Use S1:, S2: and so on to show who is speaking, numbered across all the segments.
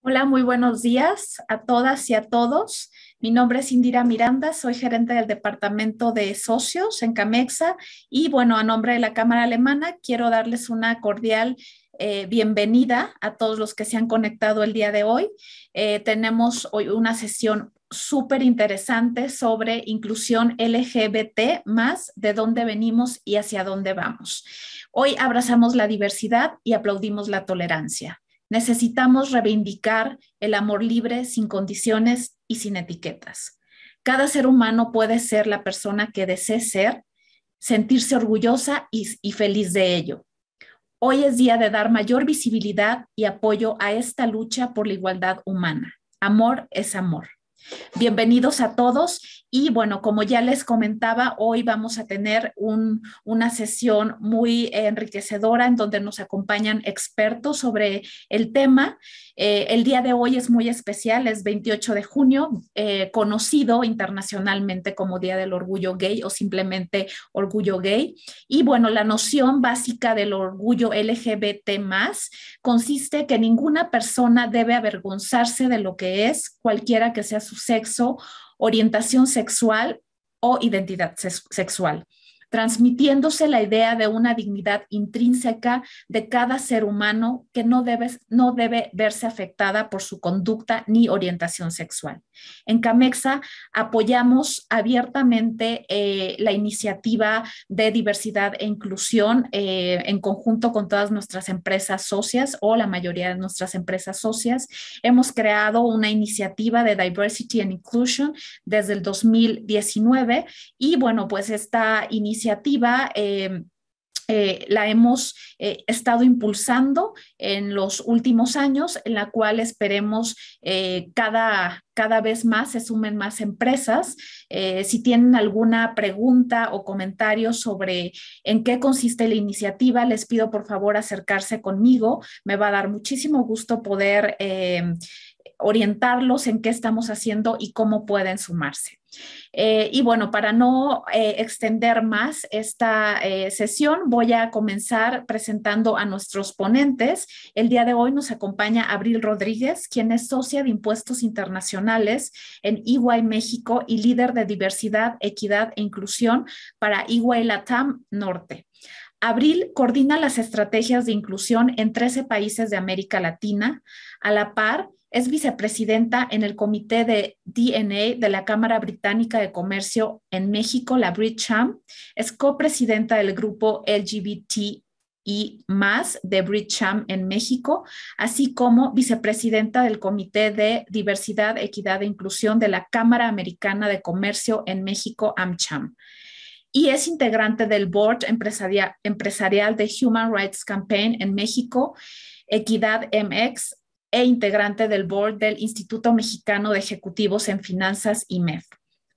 S1: Hola, muy buenos días a todas y a todos. Mi nombre es Indira Miranda, soy gerente del departamento de socios en Camexa y bueno, a nombre de la Cámara Alemana quiero darles una cordial bienvenida a todos los que se han conectado el día de hoy. Tenemos hoy una sesión súper interesante sobre inclusión LGBT más, de dónde venimos y hacia dónde vamos. Hoy abrazamos la diversidad y aplaudimos la tolerancia. Necesitamos reivindicar el amor libre, sin condiciones y sin etiquetas. Cada ser humano puede ser la persona que desee ser, sentirse orgullosa y feliz de ello. Hoy es día de dar mayor visibilidad y apoyo a esta lucha por la igualdad humana. Amor es amor. Bienvenidos a todos y bueno, como ya les comentaba, hoy vamos a tener una sesión muy enriquecedora en donde nos acompañan expertos sobre el tema. El día de hoy es muy especial, es 28 de junio, conocido internacionalmente como Día del Orgullo Gay o simplemente Orgullo Gay. Y bueno, la noción básica del orgullo LGBT más consiste que ninguna persona debe avergonzarse de lo que es, cualquiera que sea su sexo, orientación sexual o identidad sexual, transmitiéndose la idea de una dignidad intrínseca de cada ser humano que no debe verse afectada por su conducta ni orientación sexual. En Camexa apoyamos abiertamente la iniciativa de diversidad e inclusión en conjunto con todas nuestras empresas socias o la mayoría de nuestras empresas socias. Hemos creado una iniciativa de Diversity and Inclusion desde el 2019 y bueno, pues esta iniciativa la hemos estado impulsando en los últimos años, en la cual esperemos cada vez más se sumen más empresas. Si tienen alguna pregunta o comentario sobre en qué consiste la iniciativa, les pido por favor acercarse conmigo. Me va a dar muchísimo gusto poder orientarlos en qué estamos haciendo y cómo pueden sumarse. Y bueno, para no extender más esta sesión, voy a comenzar presentando a nuestros ponentes. El día de hoy nos acompaña Abril Rodríguez, quien es socia de Impuestos Internacionales en EY México y líder de diversidad, equidad e inclusión para EY Latam Norte. Abril coordina las estrategias de inclusión en 13 países de América Latina. A la par, es vicepresidenta en el Comité de D&A de la Cámara Británica de Comercio en México, la BritCham. Es copresidenta del grupo LGBTI más de BritCham en México, así como vicepresidenta del Comité de Diversidad, Equidad e Inclusión de la Cámara Americana de Comercio en México, AmCham. Y es integrante del Board empresarial de Human Rights Campaign en México, Equidad MX, e integrante del Board del Instituto Mexicano de Ejecutivos en Finanzas, IMEF.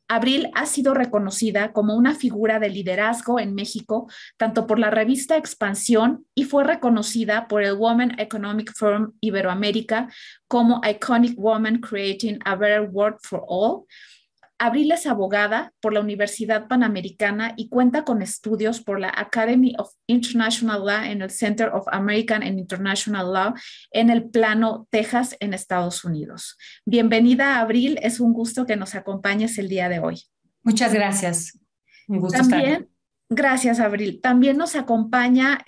S1: Abril ha sido reconocida como una figura de liderazgo en México, tanto por la revista Expansión y fue reconocida por el Women Economic Forum Iberoamérica como Iconic Woman Creating a Better World for All. Abril es abogada por la Universidad Panamericana y cuenta con estudios por la Academy of International Law en el Center of American and International Law en el Plano, Texas, en Estados Unidos. Bienvenida, Abril. Es un gusto que nos acompañes el día de hoy.
S2: Muchas gracias. Un gusto estar aquí.
S1: También, gracias, Abril. También nos acompaña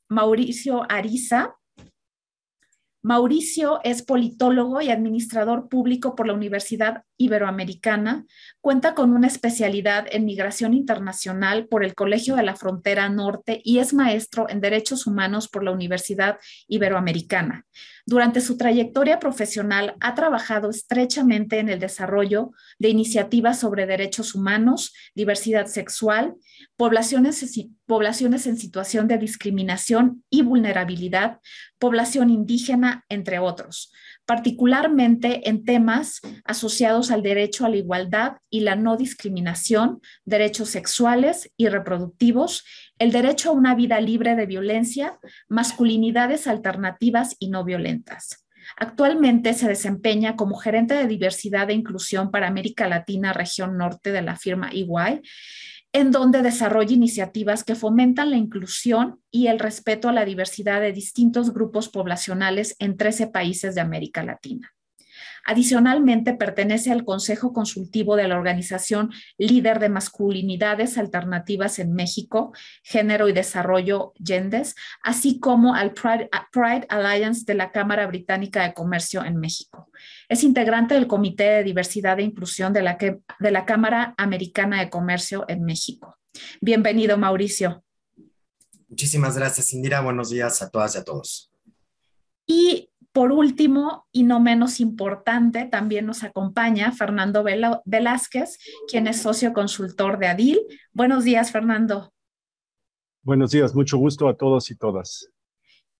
S1: Mauricio Ariza. Mauricio es politólogo y administrador público por la Universidad Iberoamericana. Cuenta con una especialidad en migración internacional por el Colegio de la Frontera Norte y es maestro en Derechos Humanos por la Universidad Iberoamericana. Durante su trayectoria profesional ha trabajado estrechamente en el desarrollo de iniciativas sobre derechos humanos, diversidad sexual, poblaciones en situación de discriminación y vulnerabilidad, población indígena, entre otros, particularmente en temas asociados al derecho a la igualdad y la no discriminación, derechos sexuales y reproductivos, el derecho a una vida libre de violencia, masculinidades alternativas y no violentas. Actualmente se desempeña como gerente de diversidad e inclusión para América Latina, región norte de la firma EY. en donde desarrolla iniciativas que fomentan la inclusión y el respeto a la diversidad de distintos grupos poblacionales en 13 países de América Latina. Adicionalmente, pertenece al Consejo Consultivo de la Organización Líder de Masculinidades Alternativas en México, Género y Desarrollo GENDES, así como al Pride Alliance de la Cámara Británica de Comercio en México. Es integrante del Comité de Diversidad e Inclusión de la Cámara Americana de Comercio en México. Bienvenido, Mauricio.
S3: Muchísimas gracias, Indira. Buenos días a todas y a todos.
S1: Y por último, y no menos importante, también nos acompaña Fernando Velázquez, quien es socio consultor de ADIL. Buenos días, Fernando.
S4: Buenos días, mucho gusto a todos y todas.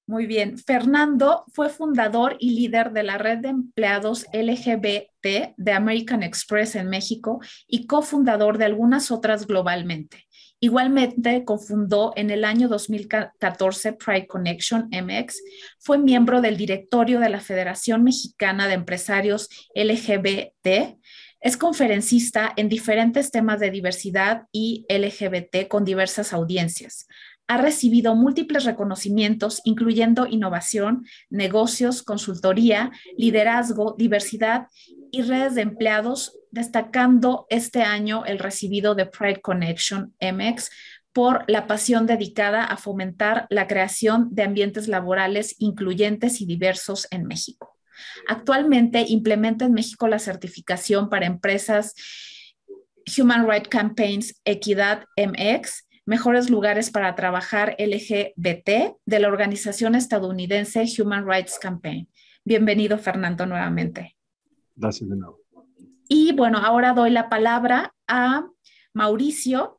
S1: Muy bien. Fernando fue fundador y líder de la red de empleados LGBT de American Express en México y cofundador de algunas otras globalmente. Igualmente, cofundó en el año 2014 Pride Connection MX, fue miembro del directorio de la Federación Mexicana de Empresarios LGBT, es conferencista en diferentes temas de diversidad y LGBT con diversas audiencias. Ha recibido múltiples reconocimientos, incluyendo innovación, negocios, consultoría, liderazgo, diversidad y redes de empleados, destacando este año el recibido de Pride Connection MX por la pasión dedicada a fomentar la creación de ambientes laborales incluyentes y diversos en México. Actualmente implementa en México la certificación para empresas Human Rights Campaigns Equidad MX, Mejores Lugares para Trabajar LGBT de la organización estadounidense Human Rights Campaign. Bienvenido, Fernando, nuevamente.
S4: Gracias de nuevo.
S1: Y bueno, ahora doy la palabra a Mauricio.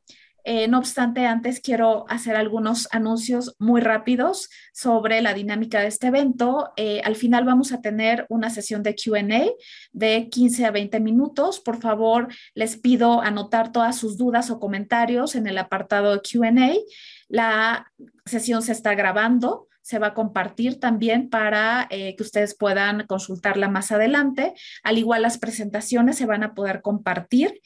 S1: No obstante, antes quiero hacer algunos anuncios muy rápidos sobre la dinámica de este evento. Al final vamos a tener una sesión de Q&A de 15 a 20 minutos. Por favor, les pido anotar todas sus dudas o comentarios en el apartado de Q&A. La sesión se está grabando. Se va a compartir también para que ustedes puedan consultarla más adelante. Al igual, las presentaciones se van a poder compartir.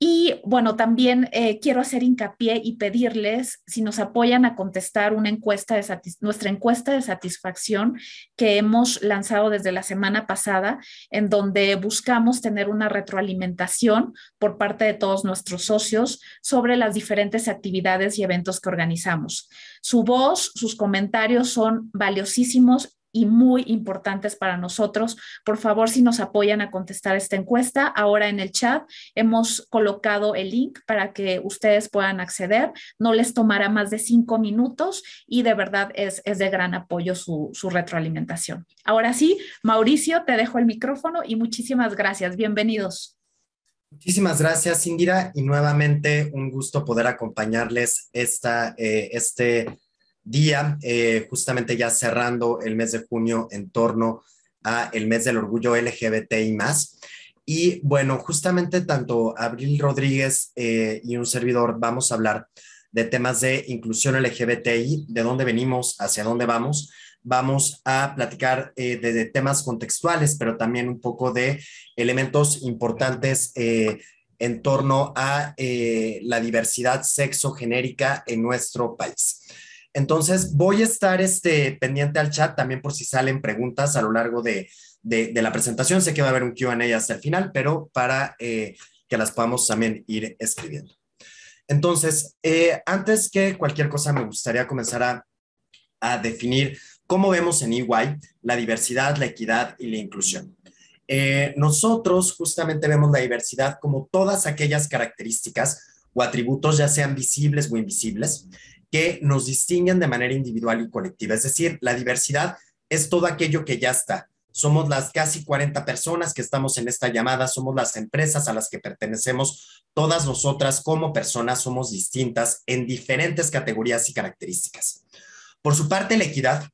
S1: Y bueno, también quiero hacer hincapié y pedirles si nos apoyan a contestar una encuesta nuestra encuesta de satisfacción que hemos lanzado desde la semana pasada, en donde buscamos tener una retroalimentación por parte de todos nuestros socios sobre las diferentes actividades y eventos que organizamos. Su voz, sus comentarios son valiosísimos y muy importantes para nosotros. Por favor, si nos apoyan a contestar esta encuesta, ahora en el chat hemos colocado el link para que ustedes puedan acceder. No les tomará más de 5 minutos y de verdad es de gran apoyo su retroalimentación. Ahora sí, Mauricio, te dejo el micrófono y muchísimas gracias. Bienvenidos.
S3: Muchísimas gracias, Indira, y nuevamente un gusto poder acompañarles este día, justamente ya cerrando el mes de junio en torno a el mes del orgullo LGBTI+. Y bueno, justamente tanto Abril Rodríguez y un servidor vamos a hablar de temas de inclusión LGBTI, de dónde venimos, hacia dónde vamos. Vamos a platicar de temas contextuales, pero también un poco de elementos importantes en torno a la diversidad sexogenérica en nuestro país. Entonces, voy a estar pendiente al chat también por si salen preguntas a lo largo de la presentación. Sé que va a haber un Q&A hasta el final, pero para que las podamos también ir escribiendo. Entonces, antes que cualquier cosa, me gustaría comenzar a definir cómo vemos en EY la diversidad, la equidad y la inclusión. Nosotros justamente vemos la diversidad como todas aquellas características o atributos, ya sean visibles o invisibles, que nos distinguen de manera individual y colectiva. Es decir, la diversidad es todo aquello que ya está. Somos las casi 40 personas que estamos en esta llamada, somos las empresas a las que pertenecemos. Todas nosotras como personas somos distintas en diferentes categorías y características. Por su parte, la equidad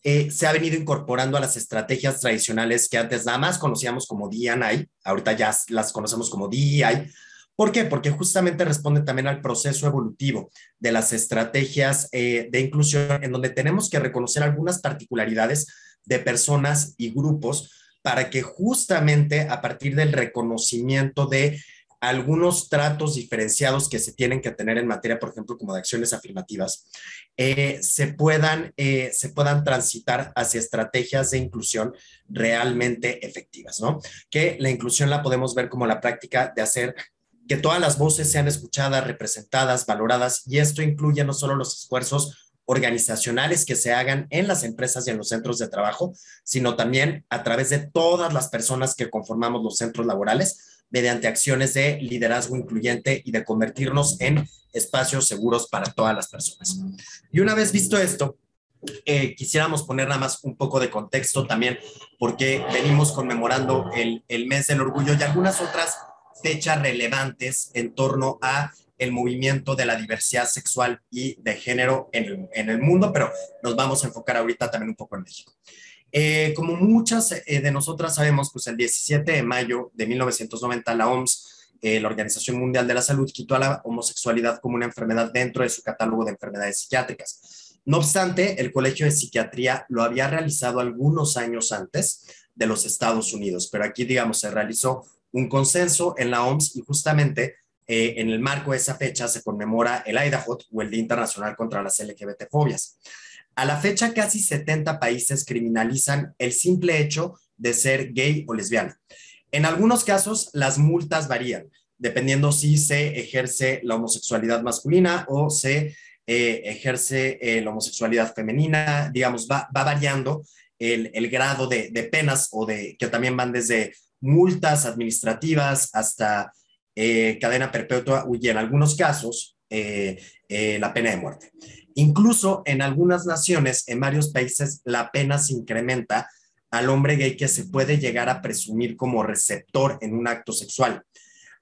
S3: se ha venido incorporando a las estrategias tradicionales que antes nada más conocíamos como D&I, ahorita ya las conocemos como DEI. ¿Por qué? Porque justamente responde también al proceso evolutivo de las estrategias de inclusión, en donde tenemos que reconocer algunas particularidades de personas y grupos para que justamente a partir del reconocimiento de algunos tratos diferenciados que se tienen que tener en materia, por ejemplo, como de acciones afirmativas, se puedan transitar hacia estrategias de inclusión realmente efectivas, ¿no? Que la inclusión la podemos ver como la práctica de hacer que todas las voces sean escuchadas, representadas, valoradas, y esto incluye no solo los esfuerzos organizacionales que se hagan en las empresas y en los centros de trabajo, sino también a través de todas las personas que conformamos los centros laborales, mediante acciones de liderazgo incluyente y de convertirnos en espacios seguros para todas las personas. Y una vez visto esto, quisiéramos poner nada más un poco de contexto también, porque venimos conmemorando el mes del orgullo y algunas otras fechas relevantes en torno a el movimiento de la diversidad sexual y de género en el mundo, pero nos vamos a enfocar ahorita también un poco en México. Como muchas de nosotras sabemos, pues el 17 de mayo de 1990 la OMS, la Organización Mundial de la Salud, quitó a la homosexualidad como una enfermedad dentro de su catálogo de enfermedades psiquiátricas. No obstante, el Colegio de Psiquiatría lo había realizado algunos años antes de los Estados Unidos, pero aquí, digamos, se realizó un consenso en la OMS y justamente en el marco de esa fecha se conmemora el IDAHOT o el Día Internacional contra las LGBT-fobias. A la fecha, casi 70 países criminalizan el simple hecho de ser gay o lesbiana. En algunos casos, las multas varían, dependiendo si se ejerce la homosexualidad masculina o se ejerce la homosexualidad femenina. Digamos, va variando el grado de penas o que también van desde multas administrativas hasta cadena perpetua y en algunos casos la pena de muerte. Incluso en algunas naciones, en varios países, la pena se incrementa al hombre gay que se puede llegar a presumir como receptor en un acto sexual,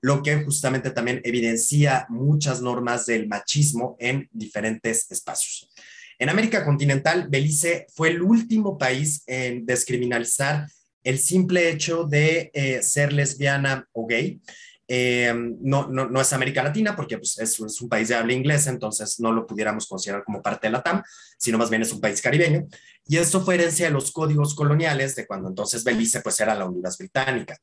S3: lo que justamente también evidencia muchas normas del machismo en diferentes espacios. En América continental, Belice fue el último país en descriminalizar el simple hecho de ser lesbiana o gay. No es América Latina porque pues, es un país de habla inglesa, entonces no lo pudiéramos considerar como parte de la TAM, sino más bien es un país caribeño. Y esto fue herencia de los códigos coloniales de cuando entonces Belice pues era la Honduras británica.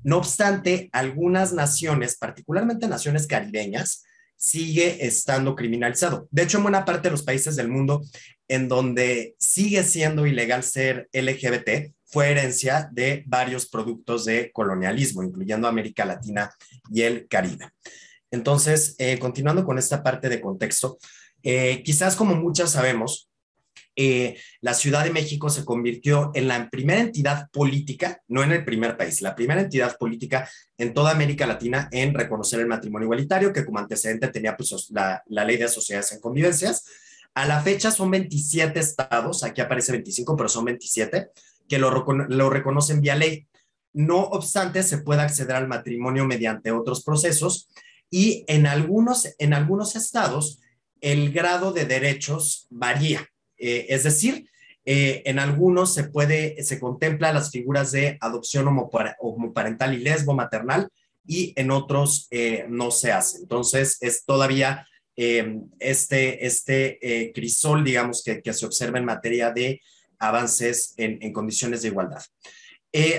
S3: No obstante, algunas naciones, particularmente naciones caribeñas, sigue estando criminalizado. De hecho, en buena parte de los países del mundo en donde sigue siendo ilegal ser LGBT, fue herencia de varios productos de colonialismo, incluyendo América Latina y el Caribe. Entonces, continuando con esta parte de contexto, quizás como muchas sabemos, la Ciudad de México se convirtió en la primera entidad política, no en el primer país, la primera entidad política en toda América Latina en reconocer el matrimonio igualitario, que como antecedente tenía pues, la ley de sociedades en convivencias. A la fecha son 27 estados, aquí aparece 25, pero son 27, que lo reconocen vía ley. No obstante, se puede acceder al matrimonio mediante otros procesos y en algunos estados el grado de derechos varía. Es decir, en algunos se contempla las figuras de adopción homoparental y lesbo-maternal y en otros no se hace. Entonces, es todavía crisol, digamos, que se observa en materia de avances en condiciones de igualdad.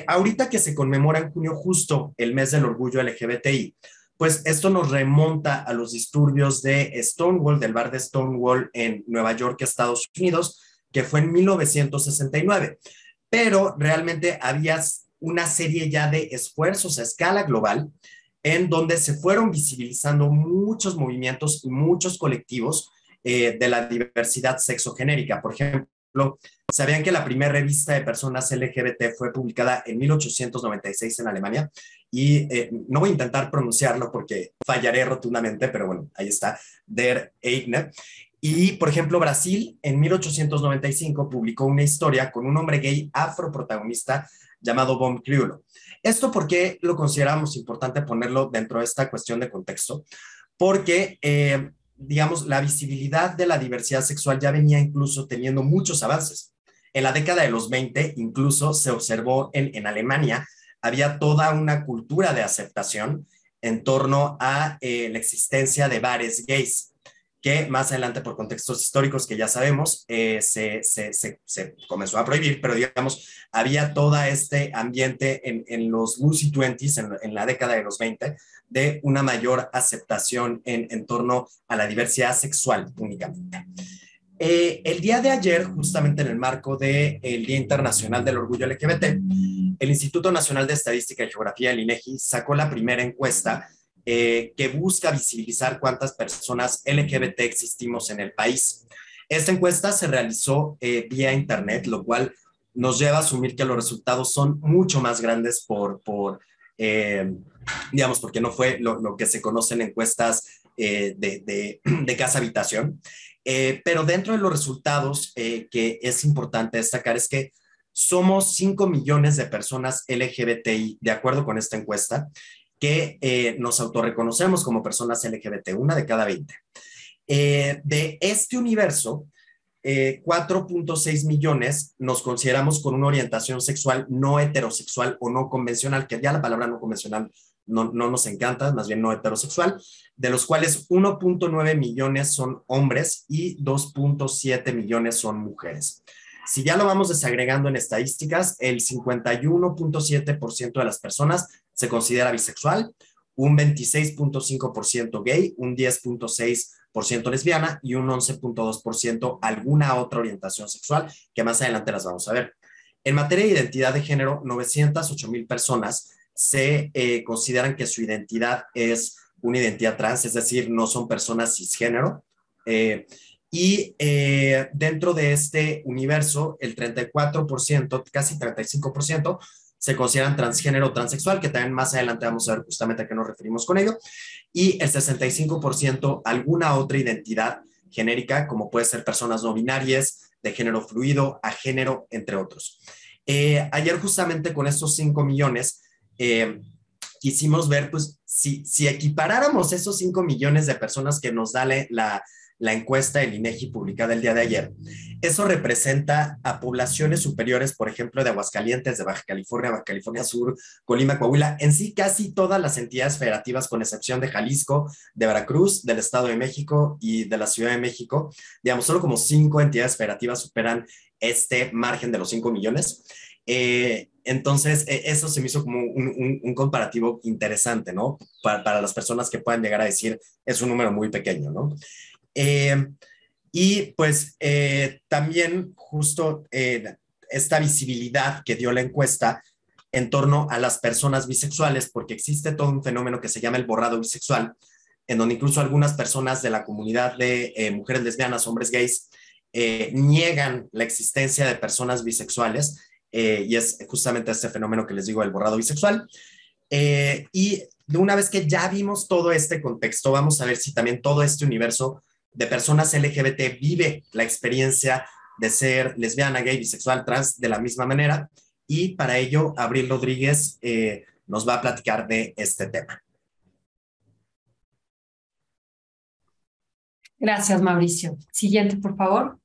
S3: Ahorita que se conmemora en junio justo el mes del orgullo LGBTI, pues esto nos remonta a los disturbios de Stonewall, del bar de Stonewall en Nueva York, Estados Unidos, que fue en 1969. Pero realmente había una serie ya de esfuerzos a escala global en donde se fueron visibilizando muchos movimientos y muchos colectivos de la diversidad sexogenérica. Por ejemplo, ¿sabían que la primera revista de personas LGBT fue publicada en 1896 en Alemania? Y no voy a intentar pronunciarlo porque fallaré rotundamente, pero bueno, ahí está, Der Eigner. Y, por ejemplo, Brasil en 1895 publicó una historia con un hombre gay afroprotagonista llamado Von Criollo. ¿Esto por qué lo consideramos importante ponerlo dentro de esta cuestión de contexto? Porque digamos, la visibilidad de la diversidad sexual ya venía incluso teniendo muchos avances. En la década de los 20 incluso se observó en Alemania, había toda una cultura de aceptación en torno a la existencia de bares gays. que más adelante por contextos históricos que ya sabemos se comenzó a prohibir, pero digamos, había todo este ambiente en los Lucy Twenties, en la década de los 20, de una mayor aceptación en torno a la diversidad sexual únicamente. El día de ayer, justamente en el marco del Día Internacional del Orgullo LGBT, el Instituto Nacional de Estadística y Geografía, el INEGI, sacó la primera encuesta que busca visibilizar cuántas personas LGBT existimos en el país. Esta encuesta se realizó vía internet, lo cual nos lleva a asumir que los resultados son mucho más grandes digamos, porque no fue lo que se conoce en encuestas de casa-habitación. Pero dentro de los resultados que es importante destacar es que somos 5 millones de personas LGBTI, de acuerdo con esta encuesta, que nos autorreconocemos como personas LGBT, una de cada 20. De este universo, 4.6 millones nos consideramos con una orientación sexual no heterosexual o no convencional, que ya la palabra no convencional no nos encanta, más bien no heterosexual, de los cuales 1.9 millones son hombres y 2.7 millones son mujeres. Si ya lo vamos desagregando en estadísticas, el 51.7% de las personas se considera bisexual, un 26.5% gay, un 10.6% lesbiana y un 11.2% alguna otra orientación sexual, que más adelante las vamos a ver. En materia de identidad de género, 908,000 personas se consideran que su identidad es una identidad trans, es decir, no son personas cisgénero. Dentro de este universo, el 34%, casi 35%, se consideran transgénero o transexual, que también más adelante vamos a ver justamente a qué nos referimos con ello, y el 65% alguna otra identidad genérica, como puede ser personas no binarias, de género fluido, agénero, entre otros. Ayer justamente con estos 5 millones, quisimos ver, pues, si equiparáramos esos 5 millones de personas que nos da la encuesta del INEGI publicada el día de ayer, eso representa a poblaciones superiores, por ejemplo, de Aguascalientes, de Baja California Sur, Colima, Coahuila, en sí casi todas las entidades federativas, con excepción de Jalisco, de Veracruz, del Estado de México y de la Ciudad de México. Digamos, solo como 5 entidades federativas superan este margen de los 5 millones. Entonces, eso se me hizo como un comparativo interesante, ¿no? Para las personas que puedan llegar a decir, es un número muy pequeño, ¿no? Y pues también justo esta visibilidad que dio la encuesta en torno a las personas bisexuales, porque existe todo un fenómeno que se llama el borrado bisexual, en donde incluso algunas personas de la comunidad de mujeres lesbianas, hombres gays, niegan la existencia de personas bisexuales, y es justamente este fenómeno que les digo, el borrado bisexual. Y de una vez que ya vimos todo este contexto, vamos a ver si también todo este universo de personas LGBT vive la experiencia de ser lesbiana, gay, bisexual, trans de la misma manera. Y para ello, Abril Rodríguez nos va a platicar de este tema.
S2: Gracias, Mauricio. Siguiente, por favor.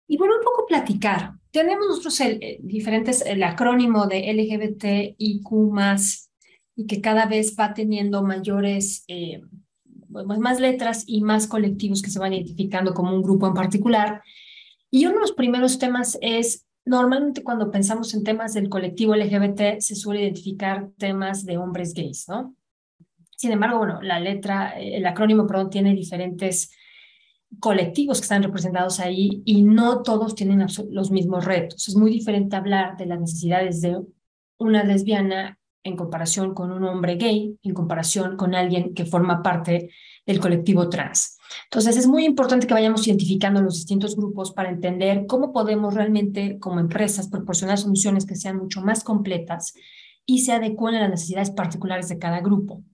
S2: Y bueno, un poco platicar. Tenemos nosotros el acrónimo de LGBTIQ+, y que cada vez va teniendo mayores, más letras y más colectivos que se van identificando como un grupo en particular. Y uno de los primeros temas es, normalmente cuando pensamos en temas del colectivo LGBT, se suele identificar temas de hombres gays, ¿no? Sin embargo, bueno, el acrónimo, perdón, tiene diferentes colectivos que están representados ahí y no todos tienen los mismos retos. Es muy diferente hablar de las necesidades de una lesbiana en comparación con un hombre gay, en comparación con alguien que forma parte del colectivo trans. Entonces, es muy importante que vayamos identificando los distintos grupos para entender cómo podemos realmente, como empresas, proporcionar soluciones que sean mucho más completas y se adecúen a las necesidades particulares de cada grupo.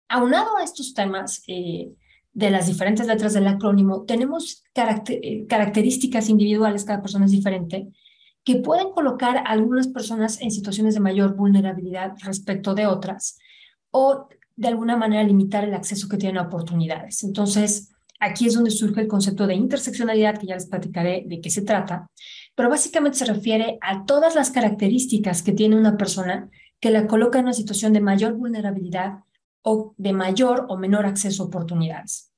S2: Aunado a estos temas de las diferentes letras del acrónimo, tenemos características individuales, cada persona es diferente, que pueden colocar a algunas personas en situaciones de mayor vulnerabilidad respecto de otras, o de alguna manera limitar el acceso que tienen a oportunidades. Entonces, aquí es donde surge el concepto de interseccionalidad, que ya les platicaré de qué se trata, pero básicamente se refiere a todas las características que tiene una persona que la coloca en una situación de mayor vulnerabilidad o de mayor o menor acceso a oportunidades.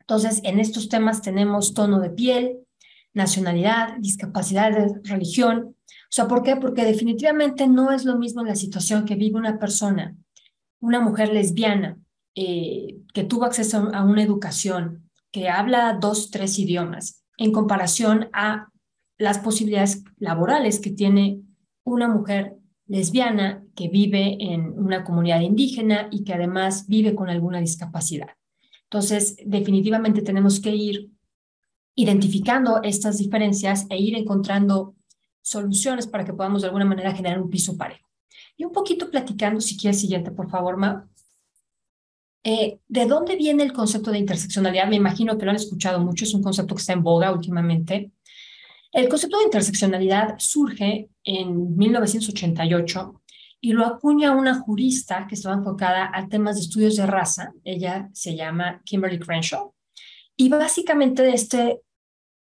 S2: Entonces, en estos temas tenemos tono de piel, nacionalidad, discapacidad, religión. O sea, ¿por qué? Porque definitivamente no es lo mismo la situación que vive una persona, una mujer lesbiana, que tuvo acceso a una educación, que habla 2, 3 idiomas, en comparación a las posibilidades laborales que tiene una mujer lesbiana que vive en una comunidad indígena y que además vive con alguna discapacidad. Entonces, definitivamente tenemos que ir identificando estas diferencias e ir encontrando soluciones para que podamos de alguna manera generar un piso parejo. Y un poquito platicando, si quieres, siguiente, por favor, Ma. ¿De dónde viene el concepto de interseccionalidad? Me imagino que lo han escuchado mucho, es un concepto que está en boga últimamente. El concepto de interseccionalidad surge en 1988 y lo acuña una jurista que estaba enfocada a temas de estudios de raza. Ella se llama Kimberly Crenshaw. Y básicamente este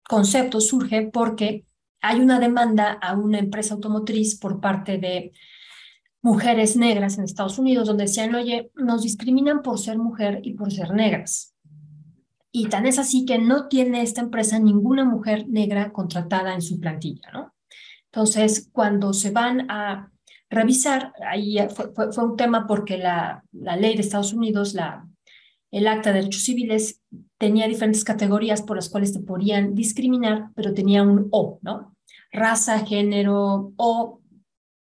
S2: concepto surge porque hay una demanda a una empresa automotriz por parte de mujeres negras en Estados Unidos, donde decían, oye, nos discriminan por ser mujer y por ser negras. Y tan es así que no tiene esta empresa ninguna mujer negra contratada en su plantilla, ¿no? Entonces, cuando se van a revisar, ahí fue un tema porque la ley de Estados Unidos, el Acta de Derechos Civiles, tenía diferentes categorías por las cuales te podían discriminar, pero tenía un O, ¿no? Raza, género o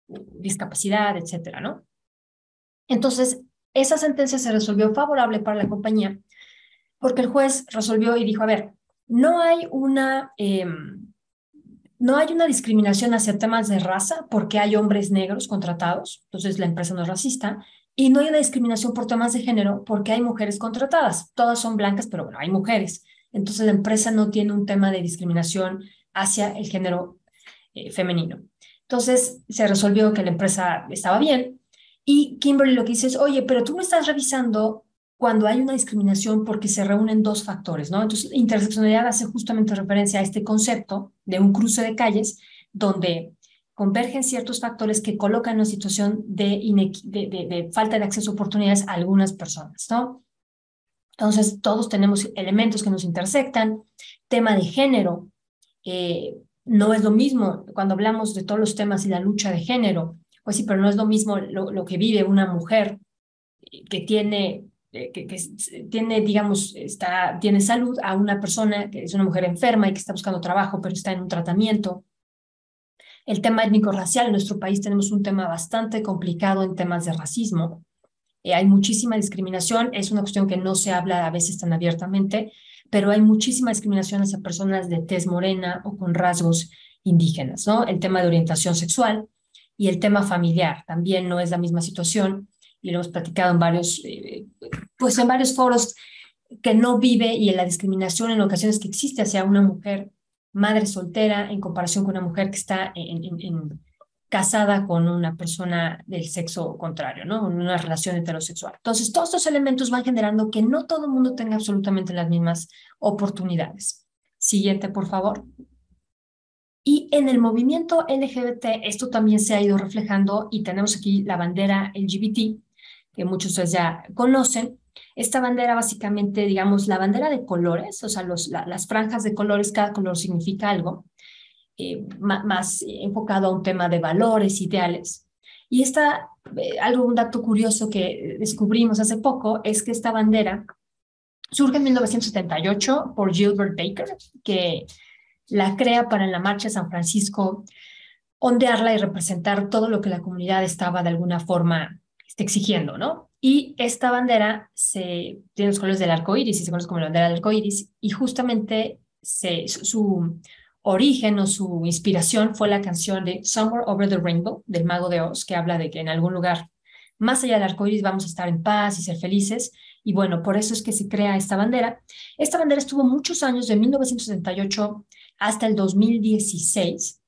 S2: discapacidad, etcétera, ¿no? Entonces, esa sentencia se resolvió favorable para la compañía porque el juez resolvió y dijo, a ver, no hay una discriminación hacia temas de raza porque hay hombres negros contratados, entonces la empresa no es racista, y no hay una discriminación por temas de género porque hay mujeres contratadas. Todas son blancas, pero bueno, hay mujeres. Entonces la empresa no tiene un tema de discriminación hacia el género femenino. Entonces se resolvió que la empresa estaba bien y Kimberly lo que dice es, oye, pero tú me estás revisando cuando hay una discriminación porque se reúnen dos factores, ¿no? Entonces, interseccionalidad hace justamente referencia a este concepto de un cruce de calles donde convergen ciertos factores que colocan en una situación de falta de acceso a oportunidades a algunas personas, ¿no? Entonces, todos tenemos elementos que nos intersectan. Tema de género, no es lo mismo cuando hablamos de todos los temas y la lucha de género, pues sí, pero no es lo mismo lo que vive una mujer que tiene tiene, digamos, tiene salud a una persona que es una mujer enferma y que está buscando trabajo, pero está en un tratamiento. El tema étnico-racial, en nuestro país tenemos un tema bastante complicado en temas de racismo. Hay muchísima discriminación, es una cuestión que no se habla a veces tan abiertamente, pero hay muchísima discriminación hacia personas de tez morena o con rasgos indígenas, ¿no? El tema de orientación sexual y el tema familiar también no es la misma situación y lo hemos platicado en varios foros que no vive y en la discriminación en ocasiones que existe hacia una mujer madre soltera en comparación con una mujer que está casada con una persona del sexo contrario, ¿no? En una relación heterosexual. Entonces, todos estos elementos van generando que no todo el mundo tenga absolutamente las mismas oportunidades. Siguiente, por favor. Y en el movimiento LGBT esto también se ha ido reflejando y tenemos aquí la bandera LGBT, que muchos de ustedes ya conocen. Esta bandera básicamente, digamos, la bandera de colores, o sea, las franjas de colores, cada color significa algo, más enfocado a un tema de valores, ideales. Y un dato curioso que descubrimos hace poco es que esta bandera surge en 1978 por Gilbert Baker, que la crea para en la Marcha de San Francisco ondearla y representar todo lo que la comunidad estaba de alguna forma exigiendo, ¿no? Y esta bandera tiene los colores del arco iris y se conoce como la bandera del arco iris, y justamente su origen o su inspiración fue la canción de Somewhere Over the Rainbow del Mago de Oz, que habla de que en algún lugar más allá del arco iris vamos a estar en paz y ser felices. Y bueno, por eso es que se crea esta bandera. Esta bandera estuvo muchos años, de 1978 hasta el 2016.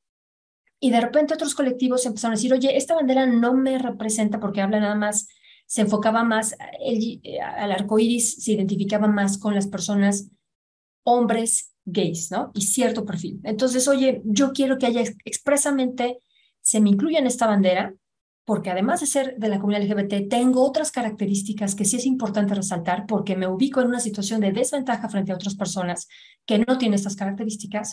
S2: Y de repente otros colectivos empezaron a decir, oye, esta bandera no me representa porque habla nada más, se enfocaba más, al arco iris se identificaba más con las personas, hombres gays, ¿no? Y cierto perfil. Entonces, oye, yo quiero que haya expresamente, se me incluya en esta bandera porque además de ser de la comunidad LGBT, tengo otras características que sí es importante resaltar porque me ubico en una situación de desventaja frente a otras personas que no tienen estas características.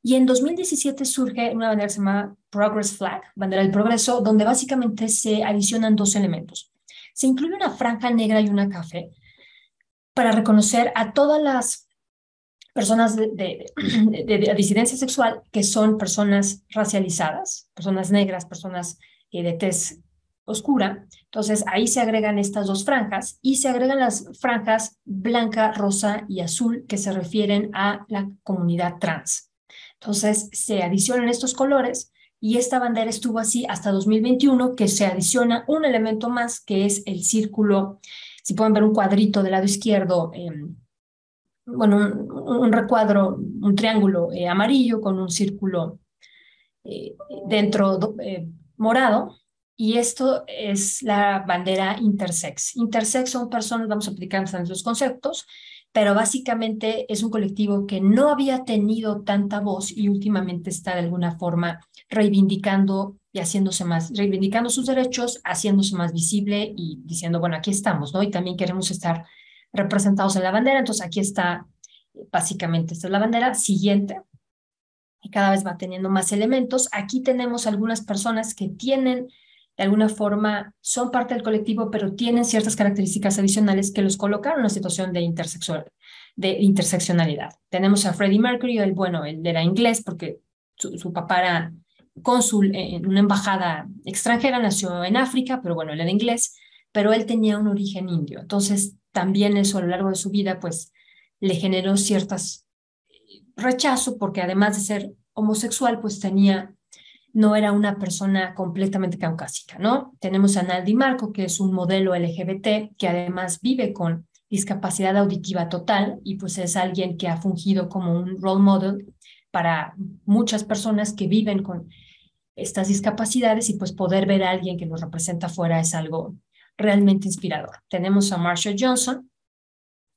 S2: Y en 2017 surge una bandera que se llama Progress Flag, bandera del progreso, donde básicamente se adicionan dos elementos. Se incluye una franja negra y una café para reconocer a todas las personas de disidencia sexual que son personas racializadas, personas negras, personas de tez oscura. Entonces ahí se agregan estas dos franjas y se agregan las franjas blanca, rosa y azul que se refieren a la comunidad trans. Entonces se adicionan estos colores y esta bandera estuvo así hasta 2021, que se adiciona un elemento más que es el círculo. Si pueden ver un cuadrito del lado izquierdo, bueno, un recuadro, un triángulo amarillo con un círculo dentro morado, y esto es la bandera intersex. Intersex son personas, vamos a aplicar los conceptos, pero básicamente es un colectivo que no había tenido tanta voz y últimamente está de alguna forma reivindicando y haciéndose más, reivindicando sus derechos, haciéndose más visible y diciendo, bueno, aquí estamos, ¿no? Y también queremos estar representados en la bandera. Entonces aquí está, básicamente esta es la bandera. Siguiente, y cada vez va teniendo más elementos. Aquí tenemos algunas personas que tienen, de alguna forma, son parte del colectivo, pero tienen ciertas características adicionales que los colocaron en una situación de interseccionalidad. Tenemos a Freddie Mercury, él era inglés porque su papá era cónsul en una embajada extranjera, nació en África, pero bueno, él era inglés, pero él tenía un origen indio. Entonces, también eso a lo largo de su vida, pues, le generó ciertas rechazo, porque además de ser homosexual, pues no era una persona completamente caucásica, ¿no? Tenemos a Naldi Marco, que es un modelo LGBT, que además vive con discapacidad auditiva total, y pues es alguien que ha fungido como un role model para muchas personas que viven con estas discapacidades, y pues poder ver a alguien que nos representa afuera es algo realmente inspirador. Tenemos a Marsha Johnson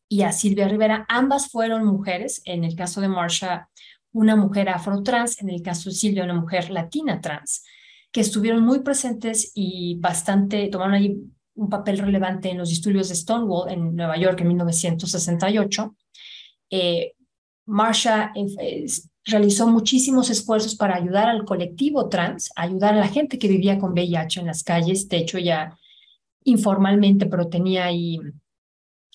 S2: y a Silvia Rivera. Ambas fueron mujeres, en el caso de Marsha, una mujer afrotrans, en el caso de Silvia, una mujer latina trans, que estuvieron muy presentes y tomaron ahí un papel relevante en los disturbios de Stonewall en Nueva York en 1968. Marsha realizó muchísimos esfuerzos para ayudar al colectivo trans, ayudar a la gente que vivía con VIH en las calles. De hecho, ya informalmente, pero tenía ahí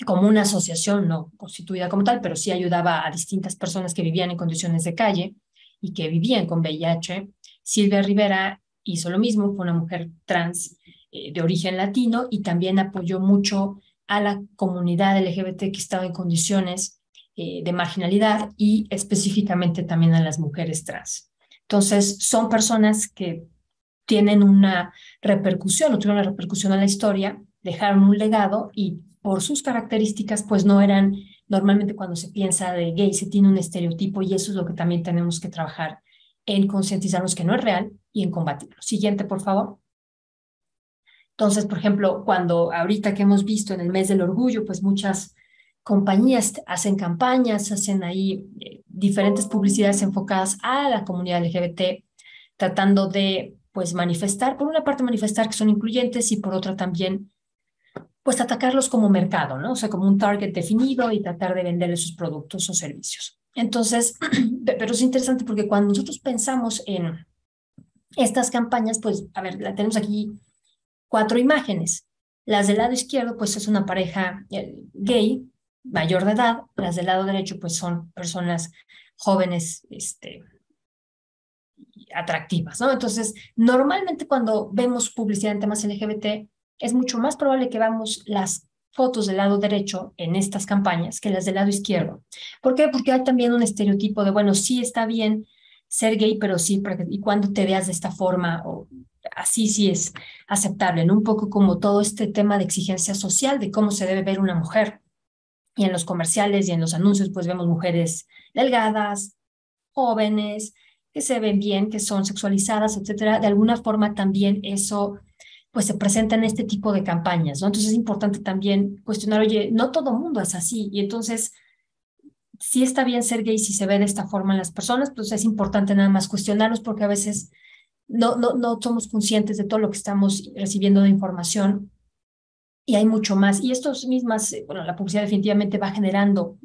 S2: como una asociación, no constituida como tal, pero sí ayudaba a distintas personas que vivían en condiciones de calle y que vivían con VIH. Silvia Rivera hizo lo mismo, fue una mujer trans de origen latino, y también apoyó mucho a la comunidad LGBT que estaba en condiciones de marginalidad, y específicamente también a las mujeres trans. Entonces, son personas que tienen una repercusión, o tuvieron una repercusión en la historia, dejaron un legado, y por sus características, pues no eran, normalmente cuando se piensa de gay se tiene un estereotipo, y eso es lo que también tenemos que trabajar en concientizarnos que no es real y en combatirlo. Siguiente, por favor. Entonces, por ejemplo, cuando ahorita que hemos visto en el mes del orgullo, pues muchas compañías hacen campañas, hacen ahí diferentes publicidades enfocadas a la comunidad LGBT, tratando de, pues, manifestar, por una parte manifestar que son incluyentes, y por otra también pues atacarlos como mercado, ¿no? O sea, como un target definido, y tratar de venderles sus productos o servicios. Entonces, pero es interesante porque cuando nosotros pensamos en estas campañas, pues, a ver, tenemos aquí 4 imágenes. Las del lado izquierdo, pues, es una pareja gay, mayor de edad. Las del lado derecho, pues, son personas jóvenes, atractivas, ¿no? Entonces, normalmente cuando vemos publicidad en temas LGBT, es mucho más probable que veamos las fotos del lado derecho en estas campañas que las del lado izquierdo. ¿Por qué? Porque hay también un estereotipo de, bueno, sí está bien ser gay, pero sí, y cuando te veas de esta forma, o así sí es aceptable, ¿no? Un poco como todo este tema de exigencia social de cómo se debe ver una mujer. Y en los comerciales y en los anuncios, pues vemos mujeres delgadas, jóvenes, que se ven bien, que son sexualizadas, etcétera. De alguna forma también eso pues se presenta en este tipo de campañas, ¿no? Entonces es importante también cuestionar, oye, no todo mundo es así, y entonces sí está bien ser gay si se ve de esta forma en las personas, pues es importante nada más cuestionarlos, porque a veces no somos conscientes de todo lo que estamos recibiendo de información y hay mucho más. Y estos mismas, bueno, la publicidad definitivamente va generando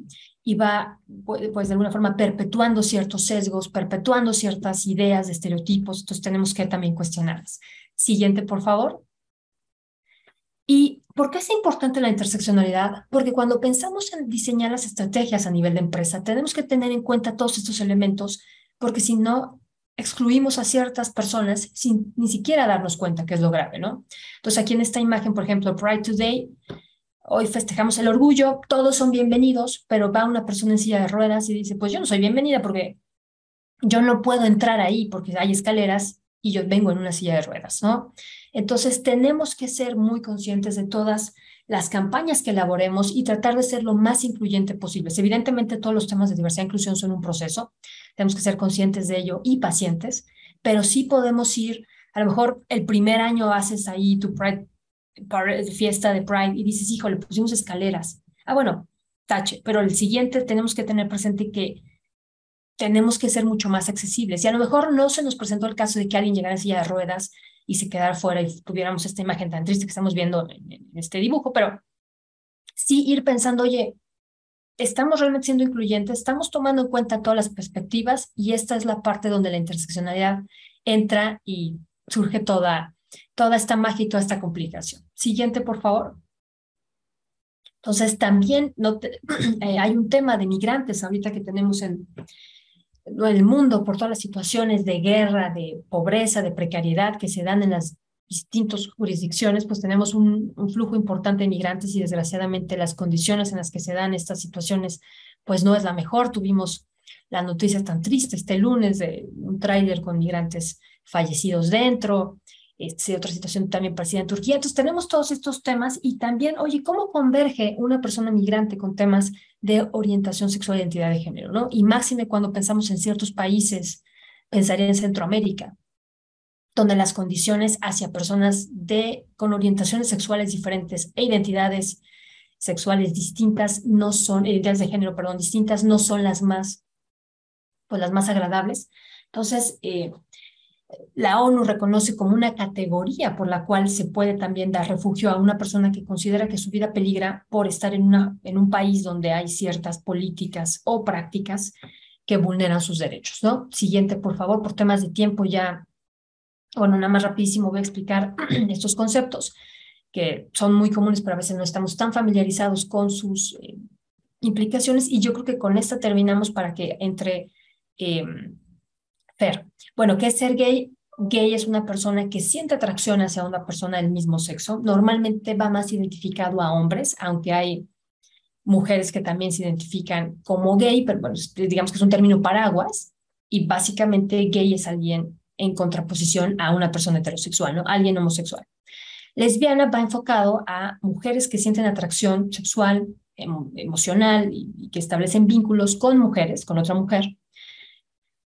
S2: y va, pues de alguna forma, perpetuando ciertos sesgos, perpetuando ciertas ideas de estereotipos. Entonces tenemos que también cuestionarlas. Siguiente, por favor. ¿Y por qué es importante la interseccionalidad? Porque cuando pensamos en diseñar las estrategias a nivel de empresa, tenemos que tener en cuenta todos estos elementos, porque si no, excluimos a ciertas personas sin ni siquiera darnos cuenta que es lo grave, ¿no? Entonces, aquí en esta imagen, por ejemplo, Pride Today, hoy festejamos el orgullo, todos son bienvenidos, pero va una persona en silla de ruedas y dice, pues yo no soy bienvenida porque yo no puedo entrar ahí porque hay escaleras y yo vengo en una silla de ruedas, ¿no? Entonces tenemos que ser muy conscientes de todas las campañas que elaboremos y tratar de ser lo más incluyente posible. Evidentemente todos los temas de diversidad e inclusión son un proceso, tenemos que ser conscientes de ello y pacientes, pero sí podemos ir, a lo mejor el primer año haces ahí tu Pride, fiesta de Pride y dices, híjole, pusimos escaleras. Ah, bueno, tache, pero el siguiente tenemos que tener presente que tenemos que ser mucho más accesibles. Y a lo mejor no se nos presentó el caso de que alguien llegara en silla de ruedas y se quedara fuera y tuviéramos esta imagen tan triste que estamos viendo en este dibujo, pero sí ir pensando, oye, estamos realmente siendo incluyentes, estamos tomando en cuenta todas las perspectivas y esta es la parte donde la interseccionalidad entra y surge toda esta magia y toda esta complicación. Siguiente, por favor. Entonces, también hay un tema de migrantes ahorita que tenemos en el mundo por todas las situaciones de guerra, de pobreza, de precariedad que se dan en las distintas jurisdicciones, pues tenemos un flujo importante de migrantes y desgraciadamente las condiciones en las que se dan estas situaciones pues no es la mejor. Tuvimos la noticia tan triste este lunes de un tráiler con migrantes fallecidos dentro, otra situación también parecida en Turquía. Entonces tenemos todos estos temas y también, oye, ¿cómo converge una persona migrante con temas de orientación sexual e identidad de género, ¿no? Y máxime cuando pensamos en ciertos países, pensaría en Centroamérica, donde las condiciones hacia personas con orientaciones sexuales diferentes e identidades sexuales distintas no son, identidades de género, perdón, distintas no son las más agradables. Entonces, la ONU reconoce como una categoría por la cual se puede también dar refugio a una persona que considera que su vida peligra por estar en un país donde hay ciertas políticas o prácticas que vulneran sus derechos, ¿no? Siguiente, por favor, por temas de tiempo ya, bueno, nada más rapidísimo voy a explicar estos conceptos que son muy comunes, pero a veces no estamos tan familiarizados con sus implicaciones y yo creo que con esta terminamos para que entre Fer. Bueno, ¿qué es ser gay? Gay es una persona que siente atracción hacia una persona del mismo sexo. Normalmente va más identificado a hombres, aunque hay mujeres que también se identifican como gay, pero bueno, digamos que es un término paraguas y básicamente gay es alguien en contraposición a una persona heterosexual, ¿no? Alguien homosexual. Lesbiana va enfocado a mujeres que sienten atracción sexual, emocional y que establecen vínculos con mujeres, con otra mujer.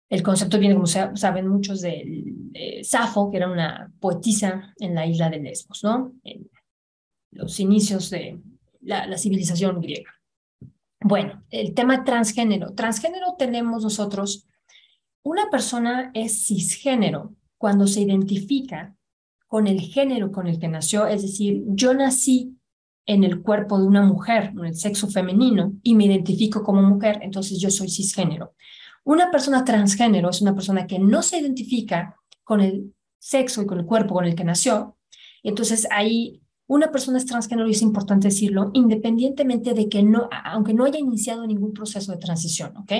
S2: El concepto viene, como saben muchos, de Safo, que era una poetisa en la isla de Lesbos, ¿no? En los inicios de la civilización griega. Bueno, el tema transgénero. Transgénero tenemos nosotros, una persona es cisgénero cuando se identifica con el género con el que nació, es decir, yo nací en el cuerpo de una mujer, en el sexo femenino, y me identifico como mujer, entonces yo soy cisgénero. Una persona transgénero es una persona que no se identifica con el sexo y con el cuerpo con el que nació. Entonces ahí una persona es transgénero y es importante decirlo, independientemente de que no, aunque no haya iniciado ningún proceso de transición, ¿ok?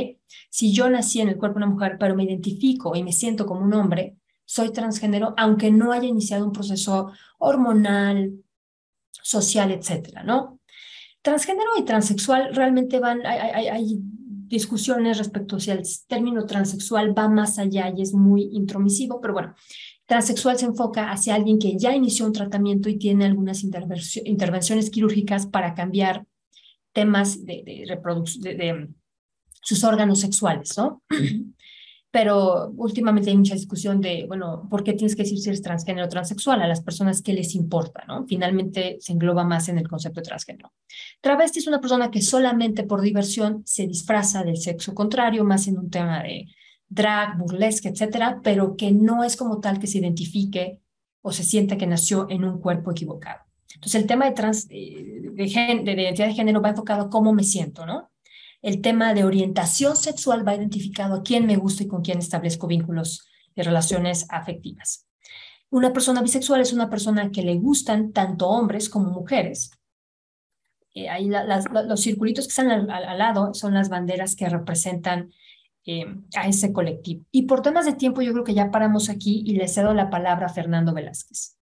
S2: Si yo nací en el cuerpo de una mujer, pero me identifico y me siento como un hombre, soy transgénero, aunque no haya iniciado un proceso hormonal, social, etcétera, ¿no? Transgénero y transexual realmente hay discusiones respecto a si el término transexual va más allá y es muy intromisivo, pero bueno, transexual se enfoca hacia alguien que ya inició un tratamiento y tiene algunas intervenciones quirúrgicas para cambiar temas de sus órganos sexuales, ¿no? Pero últimamente hay mucha discusión de, bueno, ¿por qué tienes que decir si eres transgénero o transexual? A las personas que les importa, ¿no? Finalmente se engloba más en el concepto de transgénero. Travesti es una persona que solamente por diversión se disfraza del sexo contrario, más en un tema drag, burlesque, etcétera, pero que no es como tal que se identifique o se sienta que nació en un cuerpo equivocado. Entonces, el tema de identidad de género va enfocado a cómo me siento, ¿no? El tema de orientación sexual va identificado a quién me gusta y con quién establezco vínculos y relaciones afectivas. Una persona bisexual es una persona que le gustan tanto hombres como mujeres. Ahí los circulitos que están al lado son las banderas que representan a ese colectivo. Y por temas de tiempo yo creo que ya paramos aquí y le cedo la palabra a Fernando Velázquez.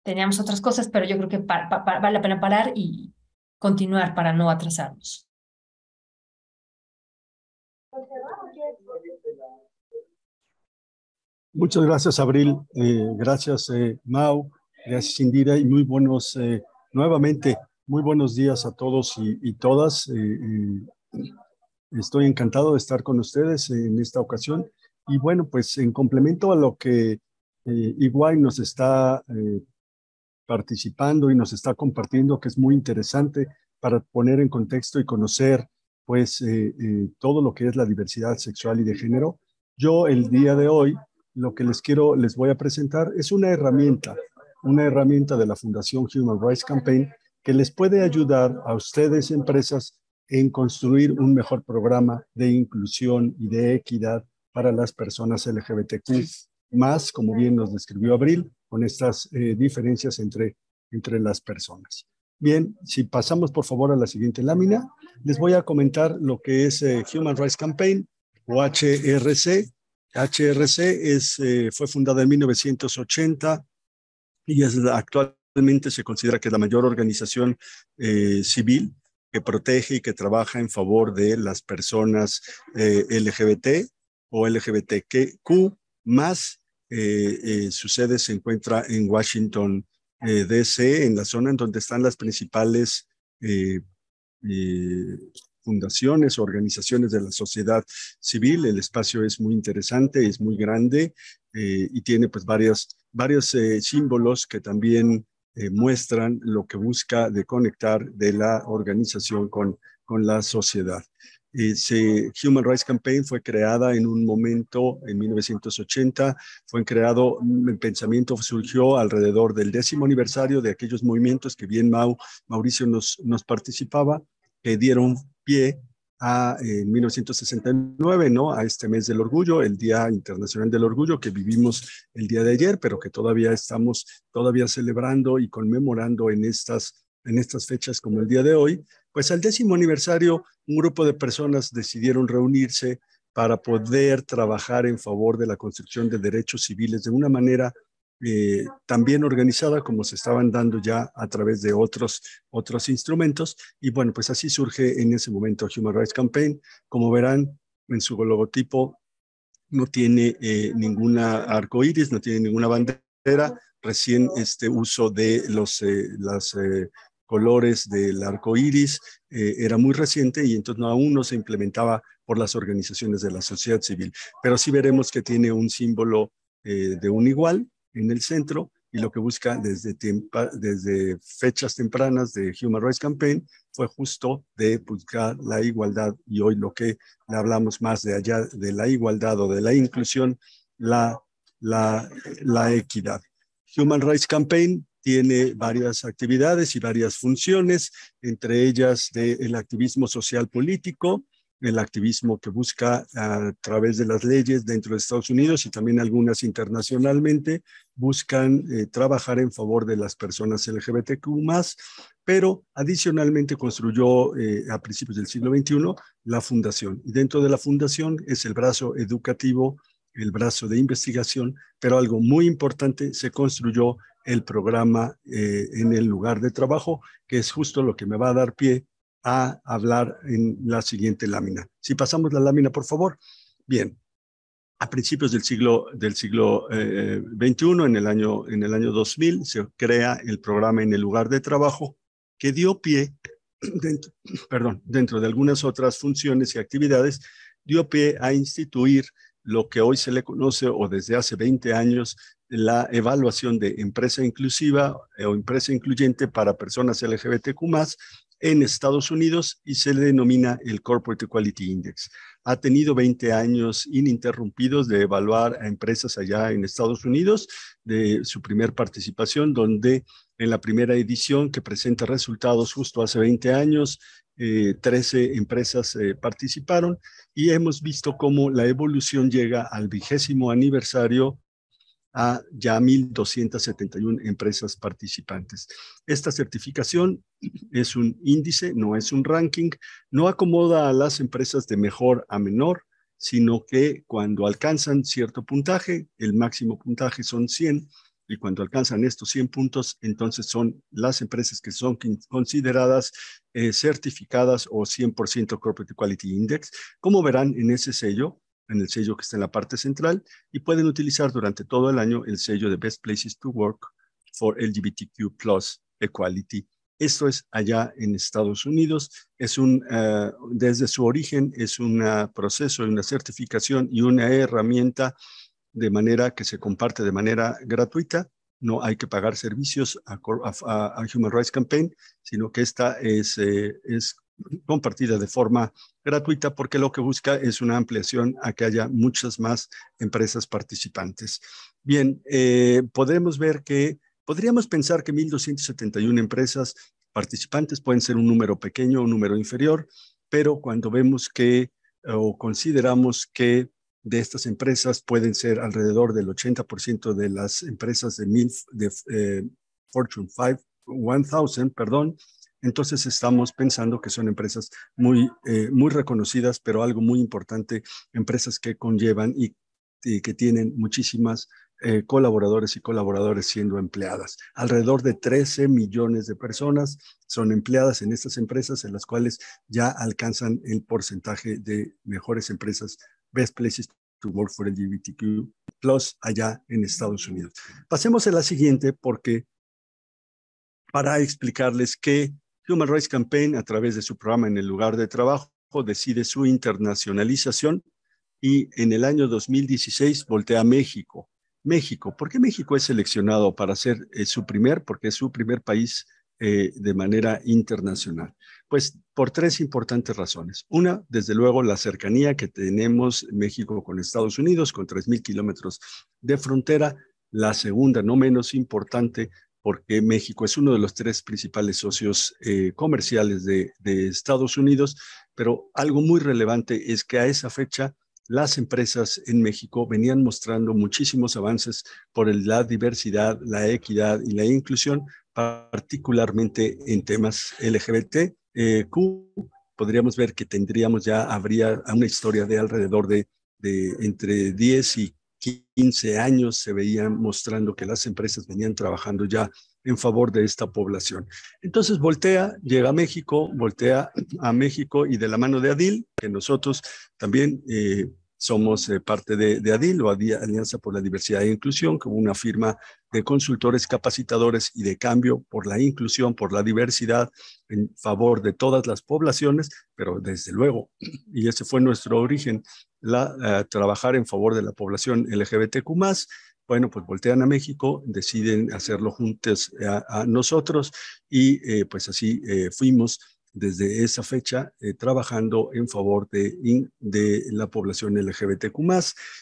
S2: Teníamos otras cosas, pero yo creo que vale la pena parar y continuar para no atrasarnos.
S4: Muchas gracias, Abril. Gracias, Mau. Gracias, Indira. Y nuevamente, muy buenos días a todos y todas. Estoy encantado de estar con ustedes en esta ocasión. Y bueno, pues en complemento a lo que Iguay nos está participando y nos está compartiendo, que es muy interesante para poner en contexto y conocer pues todo lo que es la diversidad sexual y de género. Yo el día de hoy lo que les voy a presentar es una herramienta de la Fundación Human Rights Campaign que les puede ayudar a ustedes, empresas, en construir un mejor programa de inclusión y de equidad para las personas LGBTQ+, más, como bien nos describió Abril, con estas diferencias entre las personas. Bien, si pasamos por favor a la siguiente lámina, les voy a comentar lo que es Human Rights Campaign o HRC. HRC fue fundada en 1980 y actualmente se considera que es la mayor organización civil que protege y que trabaja en favor de las personas LGBT o LGBTQ+. Su sede se encuentra en Washington, D.C., en la zona en donde están las principales fundaciones o organizaciones de la sociedad civil. El espacio es muy interesante, es muy grande y tiene pues varios símbolos que también muestran lo que busca de conectar de la organización con la sociedad. Human Rights Campaign fue creada en un momento, en 1980, el pensamiento surgió alrededor del 10º aniversario de aquellos movimientos que bien Mauricio nos participaba, que dieron pie en 1969, ¿no? A este mes del orgullo, el Día Internacional del Orgullo que vivimos el día de ayer, pero que todavía estamos celebrando y conmemorando en estas fechas como el día de hoy. Pues al 10º aniversario, un grupo de personas decidieron reunirse para poder trabajar en favor de la construcción de derechos civiles de una manera también organizada como se estaban dando ya a través de otros instrumentos. Y bueno, pues así surge en ese momento Human Rights Campaign. Como verán, en su logotipo no tiene ninguna arcoíris, no tiene ninguna bandera. Recién este uso de los colores del arco iris era muy reciente y entonces aún no se implementaba por las organizaciones de la sociedad civil. Pero sí veremos que tiene un símbolo de un igual en el centro y lo que busca desde fechas tempranas de Human Rights Campaign fue justo de buscar la igualdad y hoy lo que le hablamos más de allá de la igualdad o de la inclusión, la equidad. Human Rights Campaign tiene varias actividades y varias funciones, entre ellas el activismo social político, el activismo que busca a través de las leyes dentro de Estados Unidos y también algunas internacionalmente, buscan trabajar en favor de las personas LGBTQ+, pero adicionalmente construyó a principios del siglo XXI la fundación. Y dentro de la fundación es el brazo educativo, el brazo de investigación, pero algo muy importante, se construyó el programa en el lugar de trabajo, que es justo lo que me va a dar pie a hablar en la siguiente lámina. Si pasamos la lámina, por favor. Bien, a principios del siglo XXI, en el año 2000, se crea el programa en el lugar de trabajo, que dio pie, dentro de algunas otras funciones y actividades, dio pie a instituir lo que hoy se le conoce, o desde hace 20 años, la evaluación de empresa inclusiva o empresa incluyente para personas LGBTQ+, en Estados Unidos, y se le denomina el Corporate Equality Index. ha tenido 20 años ininterrumpidos de evaluar a empresas allá en Estados Unidos, de su primer participación, donde en la primera edición que presenta resultados justo hace 20 años, 13 empresas participaron y hemos visto cómo la evolución llega al 20º aniversario a ya 1,271 empresas participantes. Esta certificación es un índice, no es un ranking, no acomoda a las empresas de mejor a menor, sino que cuando alcanzan cierto puntaje, el máximo puntaje son 100, y cuando alcanzan estos 100 puntos, entonces son las empresas que son consideradas certificadas o 100% Corporate Equality Index. Como verán en ese sello, en el sello que está en la parte central, y pueden utilizar durante todo el año el sello de Best Places to Work for LGBTQ+ Equality. Esto es allá en Estados Unidos. Es desde su origen es un proceso, una certificación y una herramienta de manera que se comparte de manera gratuita. No hay que pagar servicios a Human Rights Campaign, sino que esta es compartida de forma gratuita porque lo que busca es una ampliación a que haya muchas más empresas participantes. Bien, podemos ver que podríamos pensar que 1,271 empresas participantes pueden ser un número pequeño o un número inferior, pero cuando vemos que o consideramos que de estas empresas pueden ser alrededor del 80% de las empresas de Fortune 1000, perdón. Entonces estamos pensando que son empresas muy reconocidas, pero algo muy importante, empresas que conllevan y que tienen muchísimas colaboradores y colaboradores siendo empleadas. Alrededor de 13 millones de personas son empleadas en estas empresas, en las cuales ya alcanzan el porcentaje de mejores empresas, Best Places to Work for LGBTQ+ allá en Estados Unidos. Pasemos a la siguiente, porque para explicarles que Human Rights Campaign, a través de su programa En el Lugar de Trabajo, decide su internacionalización y en el año 2016 voltea a México. México, ¿por qué México es seleccionado para ser porque es su primer país de manera internacional? Pues por 3 importantes razones. Una, desde luego, la cercanía que tenemos México con Estados Unidos, con 3,000 kilómetros de frontera. La segunda, no menos importante, porque México es uno de los 3 principales socios comerciales de Estados Unidos, pero algo muy relevante es que a esa fecha las empresas en México venían mostrando muchísimos avances por la diversidad, la equidad y la inclusión, particularmente en temas LGBT. Podríamos ver que habría una historia de alrededor de entre 10 y 15 años se veían mostrando que las empresas venían trabajando ya en favor de esta población. Entonces llega voltea a México y de la mano de ADIL, que nosotros también somos parte de ADIL, o Alianza por la Diversidad e Inclusión, como una firma de consultores, capacitadores y de cambio por la inclusión, por la diversidad, en favor de todas las poblaciones, pero desde luego, y ese fue nuestro origen, trabajar en favor de la población LGBTQ+. Bueno, pues voltean a México, deciden hacerlo juntos a nosotros y pues así fuimos desde esa fecha trabajando en favor de la población LGBTQ+,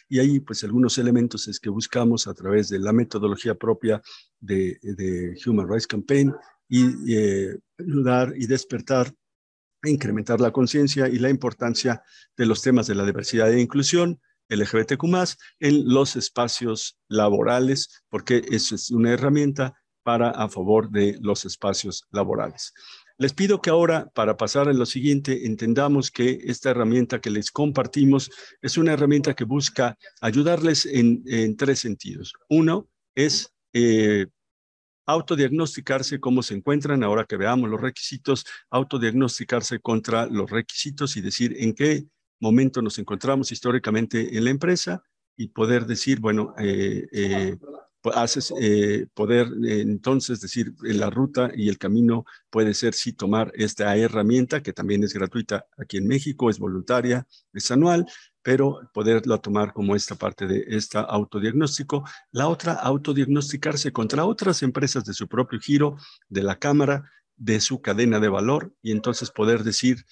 S4: y ahí pues algunos elementos es que buscamos a través de la metodología propia de Human Rights Campaign y ayudar y despertar e incrementar la conciencia y la importancia de los temas de la diversidad e inclusión LGBTQ+, en los espacios laborales, porque eso es una herramienta a favor de los espacios laborales. Les pido que ahora, para pasar a lo siguiente, entendamos que esta herramienta que les compartimos es una herramienta que busca ayudarles en 3 sentidos. Uno es autodiagnosticarse cómo se encuentran, ahora que veamos los requisitos, autodiagnosticarse contra los requisitos y decir en qué momento nos encontramos históricamente en la empresa y poder decir, bueno, poder entonces decir la ruta y el camino puede ser sí tomar esta herramienta que también es gratuita aquí en México, es voluntaria, es anual, pero poderla tomar como esta parte de este autodiagnóstico. La otra, autodiagnosticarse contra otras empresas de su propio giro, de la cámara, de su cadena de valor, y entonces poder decir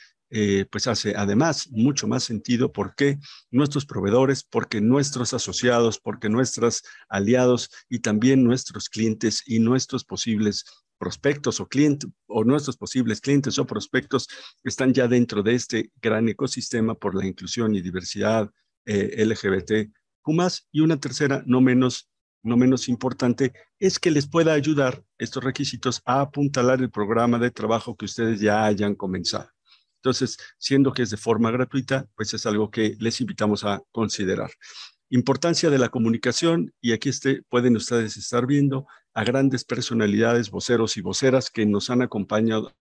S4: pues hace además mucho más sentido porque nuestros proveedores, porque nuestros asociados, porque nuestros aliados y también nuestros clientes y nuestros posibles prospectos o clientes o nuestros posibles clientes o prospectos están ya dentro de este gran ecosistema por la inclusión y diversidad LGBTQ+. Y una tercera, no menos importante, es que les pueda ayudar estos requisitos a apuntalar el programa de trabajo que ustedes ya hayan comenzado. Entonces, siendo que es de forma gratuita, pues es algo que les invitamos a considerar. Importancia de la comunicación, y aquí pueden ustedes estar viendo a grandes personalidades, voceros y voceras que nos han acompañado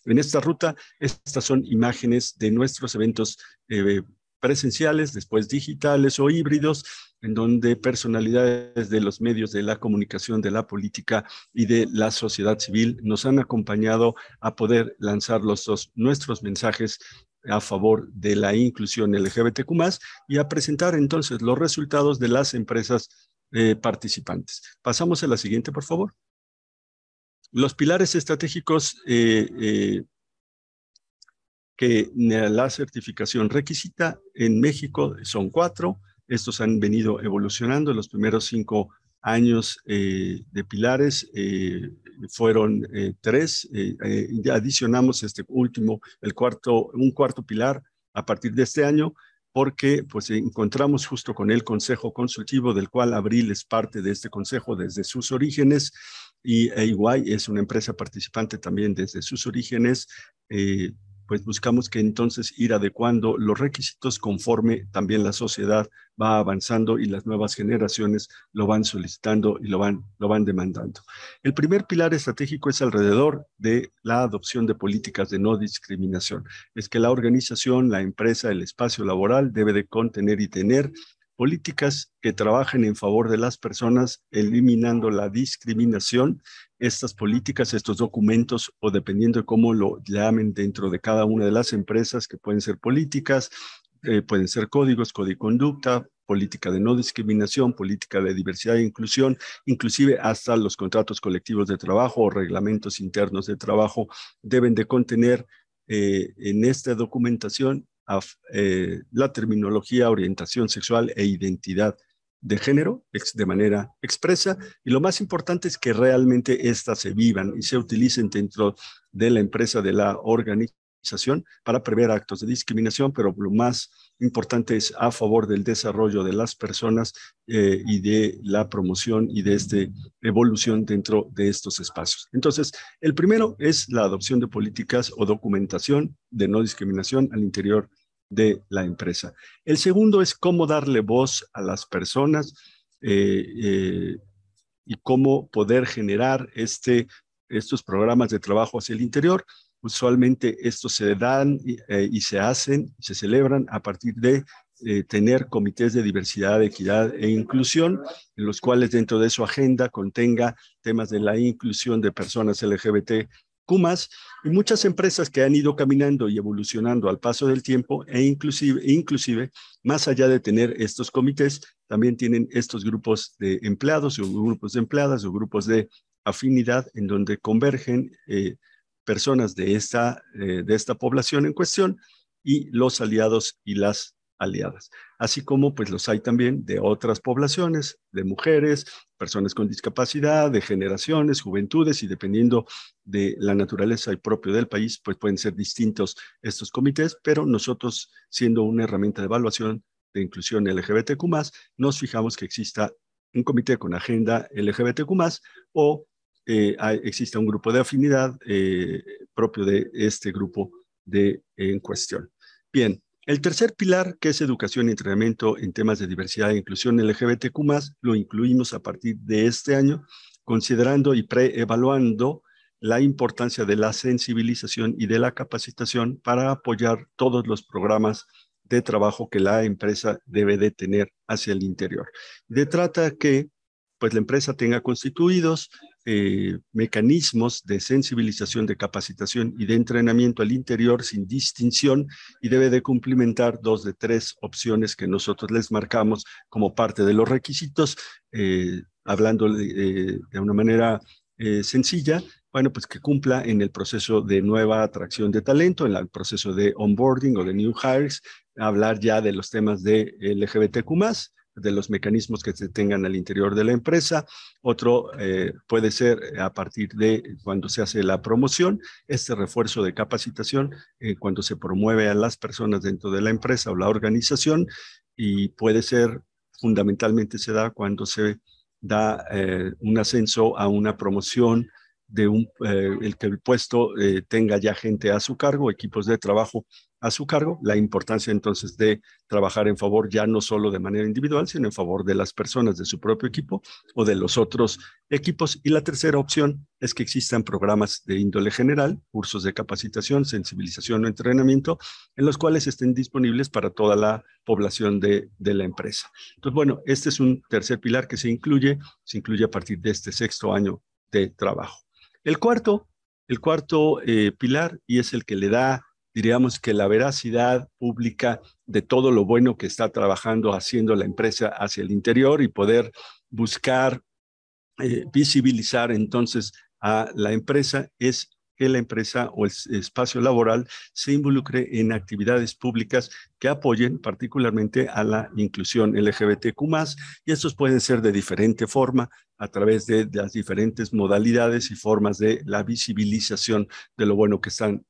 S4: en esta ruta. Estas son imágenes de nuestros eventos presenciales, después digitales o híbridos, en donde personalidades de los medios de la comunicación, de la política y de la sociedad civil nos han acompañado a poder lanzar nuestros mensajes a favor de la inclusión LGBTQ+, y a presentar entonces los resultados de las empresas participantes. Pasamos a la siguiente, por favor. Los pilares estratégicos que la certificación requisita en México son 4. Estos han venido evolucionando. En los primeros 5 años de pilares fueron 3. Adicionamos este último, un cuarto pilar a partir de este año, porque pues encontramos justo con el Consejo Consultivo, del cual Abril es parte de este consejo desde sus orígenes, y EY es una empresa participante también desde sus orígenes. Pues buscamos que entonces ir adecuando los requisitos conforme también la sociedad va avanzando y las nuevas generaciones lo van solicitando y lo van demandando. El primer pilar estratégico es alrededor de la adopción de políticas de no discriminación. Es que la organización, la empresa, el espacio laboral debe de contener y tener políticas que trabajen en favor de las personas, eliminando la discriminación. Estas políticas, estos documentos, o dependiendo de cómo lo llamen dentro de cada una de las empresas, que pueden ser políticas, pueden ser códigos, código de conducta, política de no discriminación, política de diversidad e inclusión, inclusive hasta los contratos colectivos de trabajo o reglamentos internos de trabajo deben de contener en esta documentación la terminología, orientación sexual e identidad de género de manera expresa, y lo más importante es que realmente éstas se vivan y se utilicen dentro de la empresa, de la organización, para prever actos de discriminación, pero lo más importante es a favor del desarrollo de las personas y de la promoción y de esta evolución dentro de estos espacios. Entonces, el primero es la adopción de políticas o documentación de no discriminación al interior de la empresa. El segundo es cómo darle voz a las personas y cómo poder generar estos programas de trabajo hacia el interior. Usualmente estos se dan y se hacen, se celebran a partir de tener comités de diversidad, equidad e inclusión, en los cuales dentro de su agenda contenga temas de la inclusión de personas LGBTQ+, y muchas empresas que han ido caminando y evolucionando al paso del tiempo, inclusive más allá de tener estos comités, también tienen estos grupos de empleados o grupos de empleadas o grupos de afinidad, en donde convergen personas de esta población en cuestión y los aliados y las aliadas, así como pues los hay también de otras poblaciones, de mujeres, personas con discapacidad, de generaciones, juventudes, y dependiendo de la naturaleza y propio del país, pues pueden ser distintos estos comités, pero nosotros, siendo una herramienta de evaluación de inclusión LGBTQ+, nos fijamos que exista un comité con agenda LGBTQ+, o exista un grupo de afinidad propio de este grupo en cuestión. Bien. El tercer pilar, que es educación y entrenamiento en temas de diversidad e inclusión LGBTQ+, lo incluimos a partir de este año, considerando y preevaluando la importancia de la sensibilización y de la capacitación para apoyar todos los programas de trabajo que la empresa debe de tener hacia el interior. De trata que pues la empresa tenga constituidos mecanismos de sensibilización, de capacitación y de entrenamiento al interior sin distinción, y debe de cumplimentar 2 de 3 opciones que nosotros les marcamos como parte de los requisitos, hablando de una manera sencilla. Bueno, pues que cumpla en el proceso de nueva atracción de talento, en el proceso de onboarding o de new hires, hablar ya de los temas de LGBTQ+, de los mecanismos que se tengan al interior de la empresa. Otro puede ser a partir de cuando se hace la promoción, este refuerzo de capacitación, cuando se promueve a las personas dentro de la empresa o la organización, y puede ser, fundamentalmente se da cuando se da un ascenso a una promoción de el que el puesto tenga ya gente a su cargo, equipos de trabajo a su cargo, la importancia entonces de trabajar en favor ya no solo de manera individual, sino en favor de las personas de su propio equipo o de los otros equipos. Y la tercera opción es que existan programas de índole general, cursos de capacitación, sensibilización o entrenamiento, en los cuales estén disponibles para toda la población de la empresa. Entonces, bueno, este es un tercer pilar que se incluye a partir de este 6º año de trabajo. El cuarto pilar, y es el que le da, diríamos que la veracidad pública de todo lo bueno que está trabajando, haciendo la empresa hacia el interior, y poder buscar visibilizar entonces a la empresa, es que la empresa o el espacio laboral se involucre en actividades públicas que apoyen particularmente a la inclusión LGBTQ+, y estos pueden ser de diferente forma a través de las diferentes modalidades y formas de la visibilización de lo bueno que están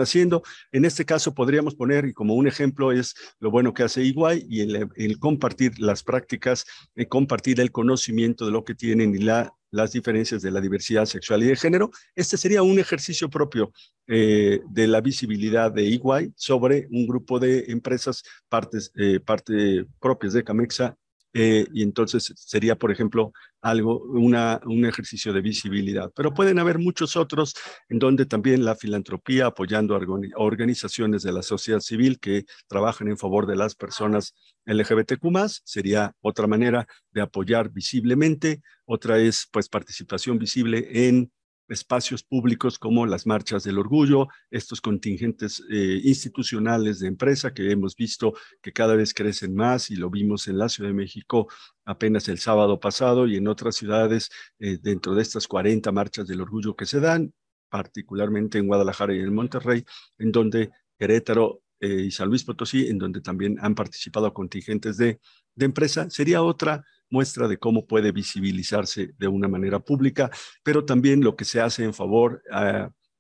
S4: haciendo. En este caso podríamos poner, y como un ejemplo es lo bueno que hace EY, y el compartir las prácticas, compartir el conocimiento de lo que tienen y las diferencias de la diversidad sexual y de género. Este sería un ejercicio propio de la visibilidad de EY sobre un grupo de empresas, parte propias de Camexa, y entonces sería, por ejemplo, un ejercicio de visibilidad. Pero pueden haber muchos otros en donde también la filantropía, apoyando a organizaciones de la sociedad civil que trabajan en favor de las personas LGBTQ+, sería otra manera de apoyar visiblemente. Otra es, pues, participación visible en espacios públicos como las marchas del orgullo, estos contingentes institucionales de empresa que hemos visto que cada vez crecen más, y lo vimos en la Ciudad de México apenas el sábado pasado, y en otras ciudades dentro de estas 40 marchas del orgullo que se dan, particularmente en Guadalajara y en Monterrey, en donde Querétaro y San Luis Potosí, en donde también han participado contingentes de empresa. Sería otra muestra de cómo puede visibilizarse de una manera pública, pero también lo que se hace en favor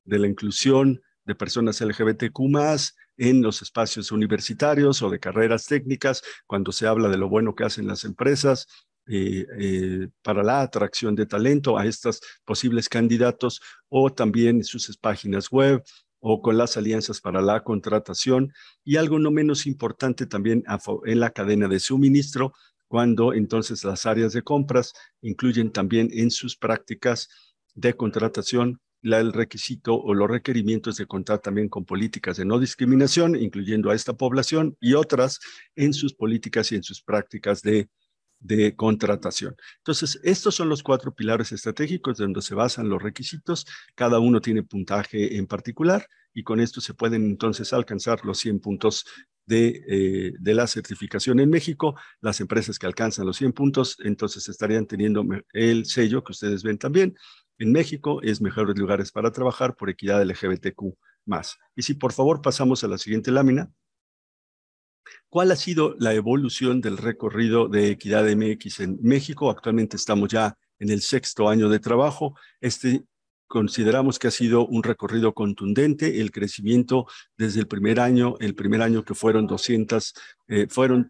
S4: de la inclusión de personas LGBTQ+, en los espacios universitarios o de carreras técnicas, cuando se habla de lo bueno que hacen las empresas para la atracción de talento a estos posibles candidatos, o también en sus páginas web, o con las alianzas para la contratación, y algo no menos importante también en la cadena de suministro, cuando entonces las áreas de compras incluyen también en sus prácticas de contratación el requisito o los requerimientos de contar también con políticas de no discriminación, incluyendo a esta población, y otras en sus políticas y en sus prácticas de contratación. Entonces, estos son los 4 pilares estratégicos donde se basan los requisitos. Cada uno tiene puntaje en particular, y con esto se pueden entonces alcanzar los 100 puntos de la certificación en México. Las empresas que alcanzan los 100 puntos, entonces estarían teniendo el sello que ustedes ven también en México, es Mejores Lugares para Trabajar por Equidad LGBTQ+. Y si por favor pasamos a la siguiente lámina. ¿Cuál ha sido la evolución del recorrido de Equidad MX en México? Actualmente estamos ya en el 6º año de trabajo. Consideramos que ha sido un recorrido contundente, el crecimiento desde el primer año que fueron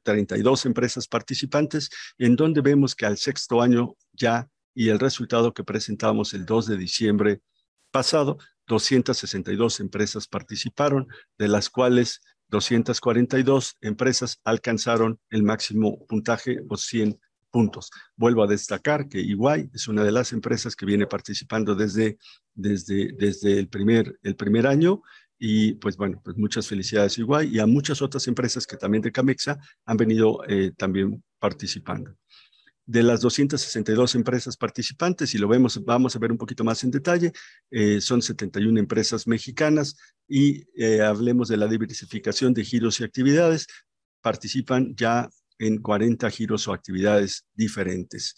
S4: 32 empresas participantes, en donde vemos que al 6º año ya, y el resultado que presentamos el 2 de diciembre pasado, 262 empresas participaron, de las cuales 242 empresas alcanzaron el máximo puntaje o 100 puntos. Vuelvo a destacar que EY es una de las empresas que viene participando desde el primer año, y pues bueno, pues muchas felicidades a EY y a muchas otras empresas que también de Camexa han venido también participando. De las 262 empresas participantes, y vamos a ver un poquito más en detalle, son 71 empresas mexicanas, y hablemos de la diversificación de giros y actividades. Participan ya en 40 giros o actividades diferentes.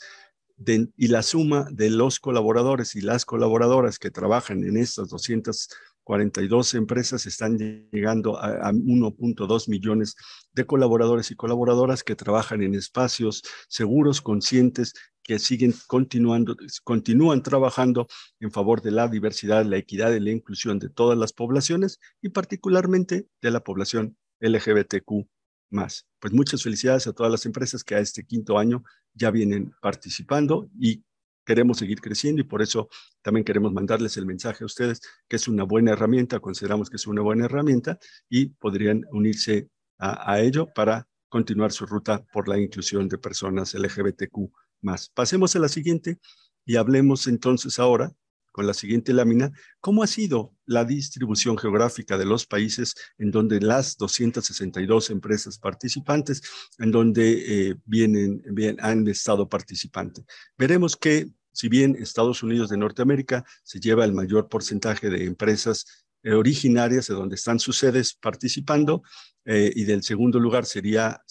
S4: y la suma de los colaboradores y las colaboradoras que trabajan en estas 242 empresas están llegando a 1.2 millones de colaboradores y colaboradoras que trabajan en espacios seguros, conscientes, que continúan trabajando en favor de la diversidad, la equidad y la inclusión de todas las poblaciones y particularmente de la población LGBTQ+. Pues muchas felicidades a todas las empresas que a este 5º año ya vienen participando y queremos seguir creciendo y por eso también queremos mandarles el mensaje a ustedes que es una buena herramienta, consideramos que es una buena herramienta y podrían unirse a ello para continuar su ruta por la inclusión de personas LGBTQ+. Pasemos a la siguiente y hablemos entonces ahora con la siguiente lámina, ¿cómo ha sido la distribución geográfica de los países en donde las 262 empresas participantes, en donde han estado participando? Veremos que si bien Estados Unidos de Norteamérica se lleva el mayor porcentaje de empresas originarias de donde están sus sedes participando, y del segundo lugar sería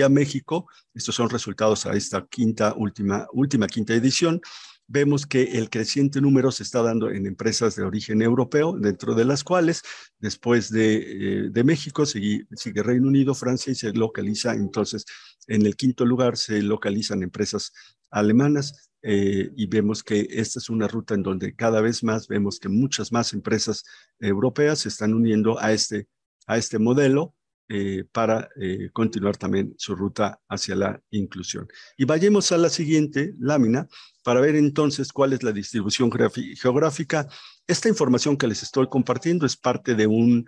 S4: México. Estos son resultados a esta última quinta edición. Vemos que el creciente número se está dando en empresas de origen europeo, dentro de las cuales, después de México, sigue Reino Unido, Francia, y se localiza entonces, en el 5º lugar, se localizan empresas alemanas, y vemos que esta es una ruta en donde cada vez más vemos que muchas más empresas europeas se están uniendo a este modelo, para continuar también su ruta hacia la inclusión. Y vayamos a la siguiente lámina para ver entonces cuál es la distribución geográfica. Esta información que les estoy compartiendo es parte de un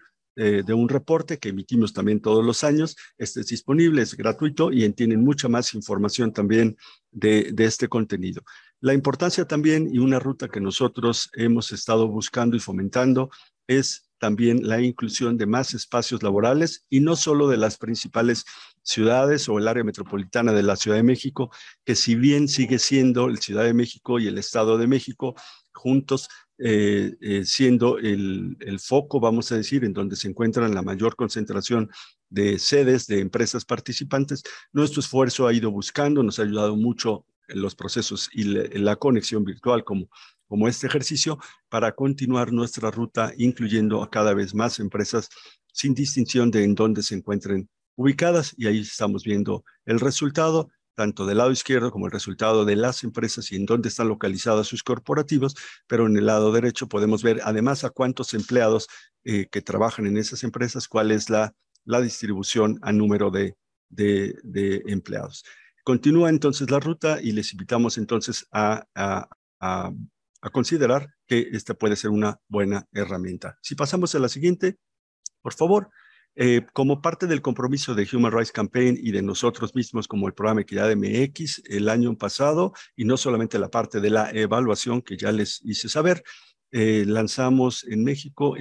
S4: reporte que emitimos también todos los años. Este es disponible, es gratuito y tienen mucha más información también de este contenido. La importancia también y una ruta que nosotros hemos estado buscando y fomentando es también la inclusión de más espacios laborales y no solo de las principales ciudades o el área metropolitana de la Ciudad de México, que si bien sigue siendo el Ciudad de México y el Estado de México juntos, siendo el foco, vamos a decir, en donde se encuentran la mayor concentración de sedes de empresas participantes, nuestro esfuerzo ha ido buscando, nos ha ayudado mucho en los procesos y la conexión virtual como este ejercicio para continuar nuestra ruta, incluyendo a cada vez más empresas sin distinción de en dónde se encuentren ubicadas. Y ahí estamos viendo el resultado, tanto del lado izquierdo como el resultado de las empresas y en dónde están localizadas sus corporativos, pero en el lado derecho podemos ver además a cuántos empleados que trabajan en esas empresas, cuál es la distribución a número de empleados. Continúa entonces la ruta y les invitamos entonces a considerar que esta puede ser una buena herramienta. Si pasamos a la siguiente, por favor. Como parte del compromiso de Human Rights Campaign y de nosotros mismos como el programa Equidad MX el año pasado, y no solamente la parte de la evaluación que ya les hice saber, lanzamos en México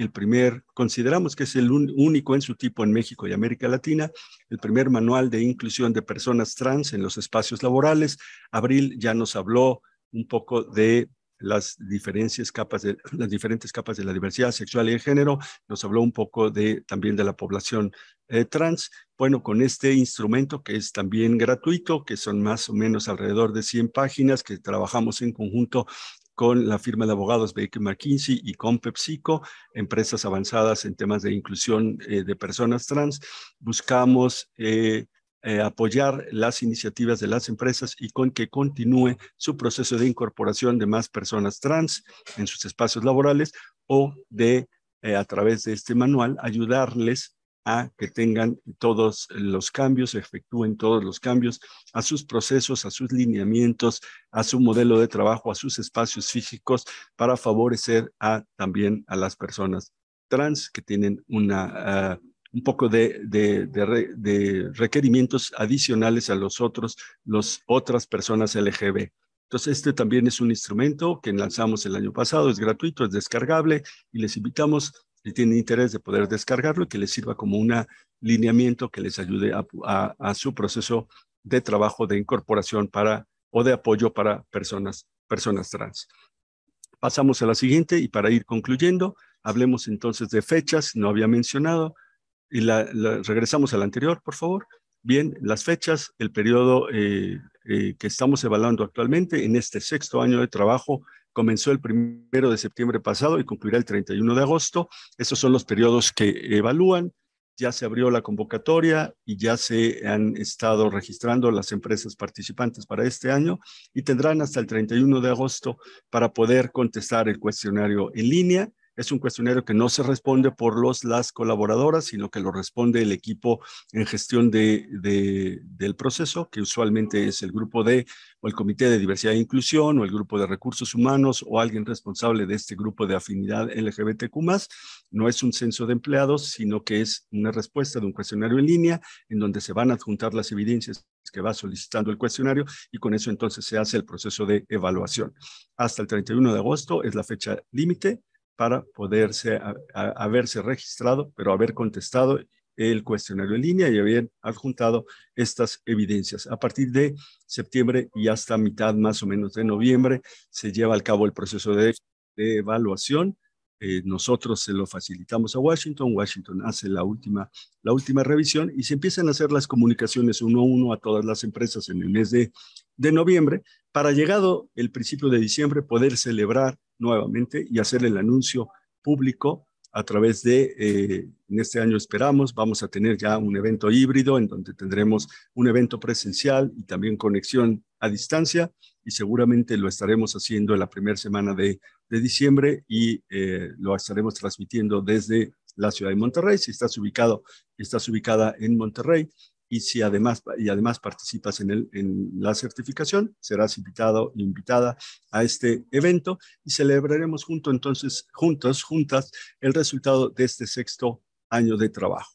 S4: consideramos que es el único en su tipo en México y América Latina, el primer manual de inclusión de personas trans en los espacios laborales. Abril ya nos habló un poco de las diferentes capas de la diversidad sexual y de género, nos habló un poco también de la población trans. Bueno, con este instrumento que es también gratuito, que son más o menos alrededor de 100 páginas, que trabajamos en conjunto con la firma de abogados Baker McKinsey y con PepsiCo, empresas avanzadas en temas de inclusión de personas trans, buscamos apoyar las iniciativas de las empresas y con que continúe su proceso de incorporación de más personas trans en sus espacios laborales o a través de este manual, ayudarles a que tengan todos los cambios, efectúen todos los cambios a sus procesos, a sus lineamientos, a su modelo de trabajo, a sus espacios físicos para favorecer también a las personas trans que tienen un poco de requerimientos adicionales a las otras personas LGB. Entonces, este también es un instrumento que lanzamos el año pasado, es gratuito, es descargable y les invitamos, si tienen interés de poder descargarlo y que les sirva como un lineamiento que les ayude a su proceso de trabajo de incorporación o de apoyo para personas trans. Pasamos a la siguiente y para ir concluyendo, hablemos entonces de fechas, no había mencionado. Y regresamos a la anterior, por favor. Bien, las fechas, el periodo que estamos evaluando actualmente en este 6º año de trabajo comenzó el 1 de septiembre pasado y concluirá el 31 de agosto. Esos son los periodos que evalúan. Ya se abrió la convocatoria y ya se han estado registrando las empresas participantes para este año y tendrán hasta el 31 de agosto para poder contestar el cuestionario en línea. Es un cuestionario que no se responde por las colaboradoras, sino que lo responde el equipo en gestión del proceso, que usualmente es el grupo o el Comité de Diversidad e Inclusión, o el grupo de Recursos Humanos, o alguien responsable de este grupo de afinidad LGBTQ+. No es un censo de empleados, sino que es una respuesta de un cuestionario en línea, en donde se van a adjuntar las evidencias que va solicitando el cuestionario, y con eso entonces se hace el proceso de evaluación. Hasta el 31 de agosto es la fecha límite para poderse haberse registrado, pero haber contestado el cuestionario en línea y haber adjuntado estas evidencias. A partir de septiembre y hasta mitad más o menos de noviembre se lleva a cabo el proceso de evaluación. Nosotros se lo facilitamos a Washington. Washington hace la última revisión y se empiezan a hacer las comunicaciones uno a uno a todas las empresas en el mes de noviembre, para llegado el principio de diciembre poder celebrar nuevamente y hacer el anuncio público a través de, en este año esperamos, vamos a tener ya un evento híbrido en donde tendremos un evento presencial y también conexión a distancia, y seguramente lo estaremos haciendo en la primera semana de diciembre y lo estaremos transmitiendo desde la ciudad de Monterrey. Si estás ubicada en Monterrey, y si además participas en la certificación, serás invitada a este evento y celebraremos juntas, el resultado de este 6º año de trabajo.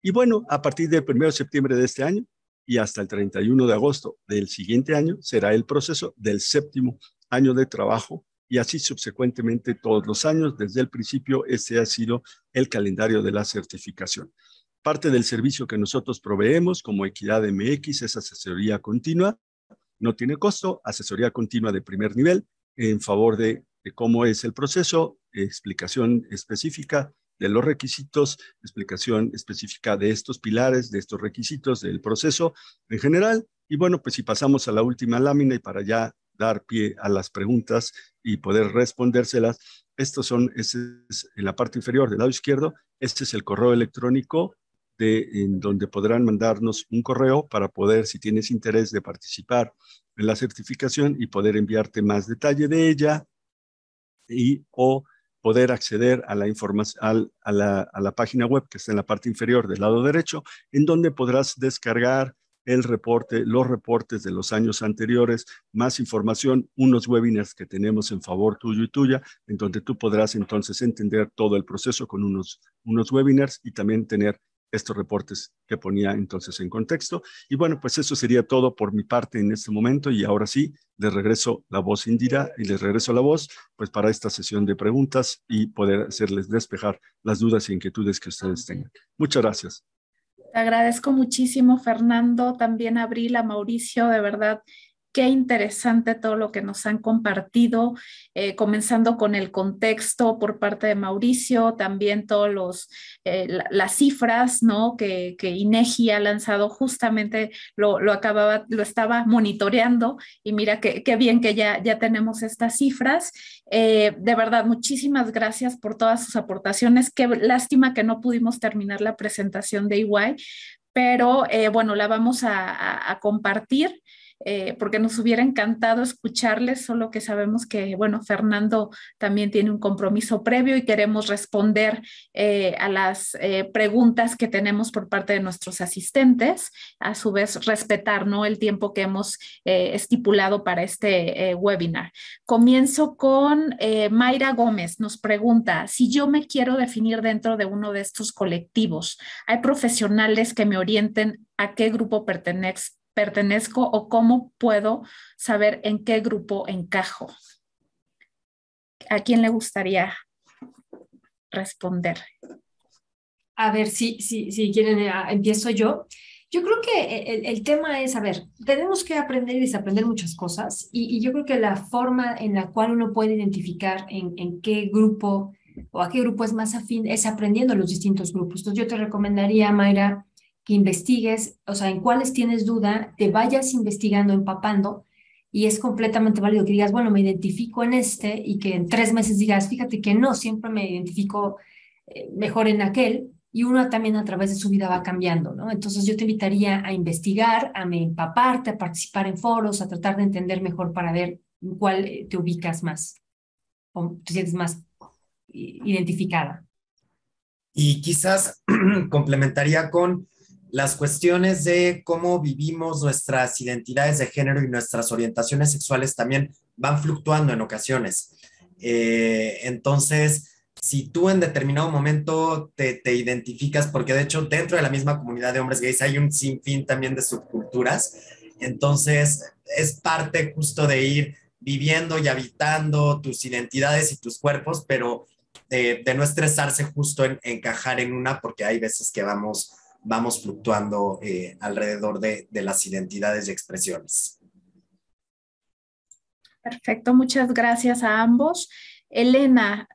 S4: Y bueno, a partir del 1 de septiembre de este año y hasta el 31 de agosto del siguiente año será el proceso del 7º año de trabajo, y así subsecuentemente todos los años. Desde el principio, este ha sido el calendario de la certificación. Parte del servicio que nosotros proveemos como Equidad MX es asesoría continua, no tiene costo, asesoría continua de primer nivel en favor de cómo es el proceso, explicación específica de los requisitos, explicación específica de estos pilares, de estos requisitos del proceso en general. Y bueno, pues si pasamos a la última lámina y para ya dar pie a las preguntas y poder respondérselas, ese es en la parte inferior del lado izquierdo, este es el correo electrónico en donde podrán mandarnos un correo para poder, si tienes interés de participar en la certificación y poder enviarte más detalle de ella o poder acceder a la información, a la página web que está en la parte inferior del lado derecho, en donde podrás descargar los reportes de los años anteriores, más información, unos webinars que tenemos en favor tuyo y tuya, en donde tú podrás entonces entender todo el proceso con unos webinars y también tener estos reportes que ponía entonces en contexto. Y bueno, pues eso sería todo por mi parte en este momento, y ahora sí, les regreso la voz a Indira y les regreso la voz pues para esta sesión de preguntas y poder hacerles despejar las dudas e inquietudes que ustedes tengan. Muchas gracias.
S1: Te agradezco muchísimo, Fernando, también a Abril, a Mauricio, de verdad. Qué interesante todo lo que nos han compartido, comenzando con el contexto por parte de Mauricio, también todos las cifras, ¿no? que INEGI ha lanzado, justamente lo estaba monitoreando, y mira qué bien que ya tenemos estas cifras. De verdad, muchísimas gracias por todas sus aportaciones. Qué lástima que no pudimos terminar la presentación de EY, pero bueno, la vamos a compartir. Porque nos hubiera encantado escucharles, solo que sabemos que, bueno, Fernando también tiene un compromiso previo y queremos responder a las preguntas que tenemos por parte de nuestros asistentes, a su vez respetar, ¿no?, el tiempo que hemos estipulado para este webinar. Comienzo con Mayra Gómez, nos pregunta: si yo me quiero definir dentro de uno de estos colectivos, ¿hay profesionales que me orienten a qué grupo pertenezco o cómo puedo saber en qué grupo encajo? ¿A quién le gustaría responder?
S2: A ver, si quieren, empiezo yo. Yo creo que el tema es, a ver, tenemos que aprender y desaprender muchas cosas, y yo creo que la forma en la cual uno puede identificar en qué grupo o a qué grupo es más afín es aprendiendo los distintos grupos. Entonces yo te recomendaría, Mayra, que investigues, o sea, en cuáles tienes duda, te vayas investigando, empapando, y es completamente válido que digas, bueno, me identifico en este, y que en 3 meses digas, fíjate que no, siempre me identifico mejor en aquel, y uno también a través de su vida va cambiando, ¿no? Entonces yo te invitaría a investigar, a empaparte, a participar en foros, a tratar de entender mejor para ver en cuál te ubicas más o te sientes más identificada.
S3: Y quizás complementaría con las cuestiones de cómo vivimos nuestras identidades de género y nuestras orientaciones sexuales también van fluctuando en ocasiones. Entonces, si tú en determinado momento te identificas, porque de hecho dentro de la misma comunidad de hombres gays hay un sinfín también de subculturas, entonces es parte justo de ir viviendo y habitando tus identidades y tus cuerpos, pero de no estresarse justo en encajar en una, porque hay veces que vamos fluctuando alrededor de las identidades y expresiones.
S1: Perfecto, muchas gracias a ambos. Elena,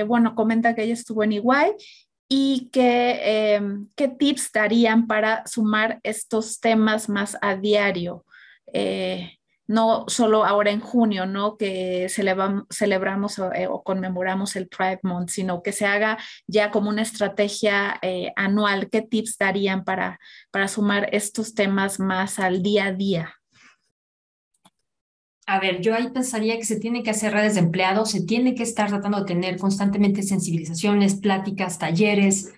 S1: bueno, comenta que ella estuvo en Iguay y qué tips darían para sumar estos temas más a diario. No solo ahora en junio, ¿no? Que celebramos o conmemoramos el Pride Month, sino que se haga ya como una estrategia anual. ¿Qué tips darían para sumar estos temas más al día a día?
S2: A ver, yo ahí pensaría que se tiene que hacer redes de empleados, se tiene que estar tratando de tener constantemente sensibilizaciones, pláticas, talleres,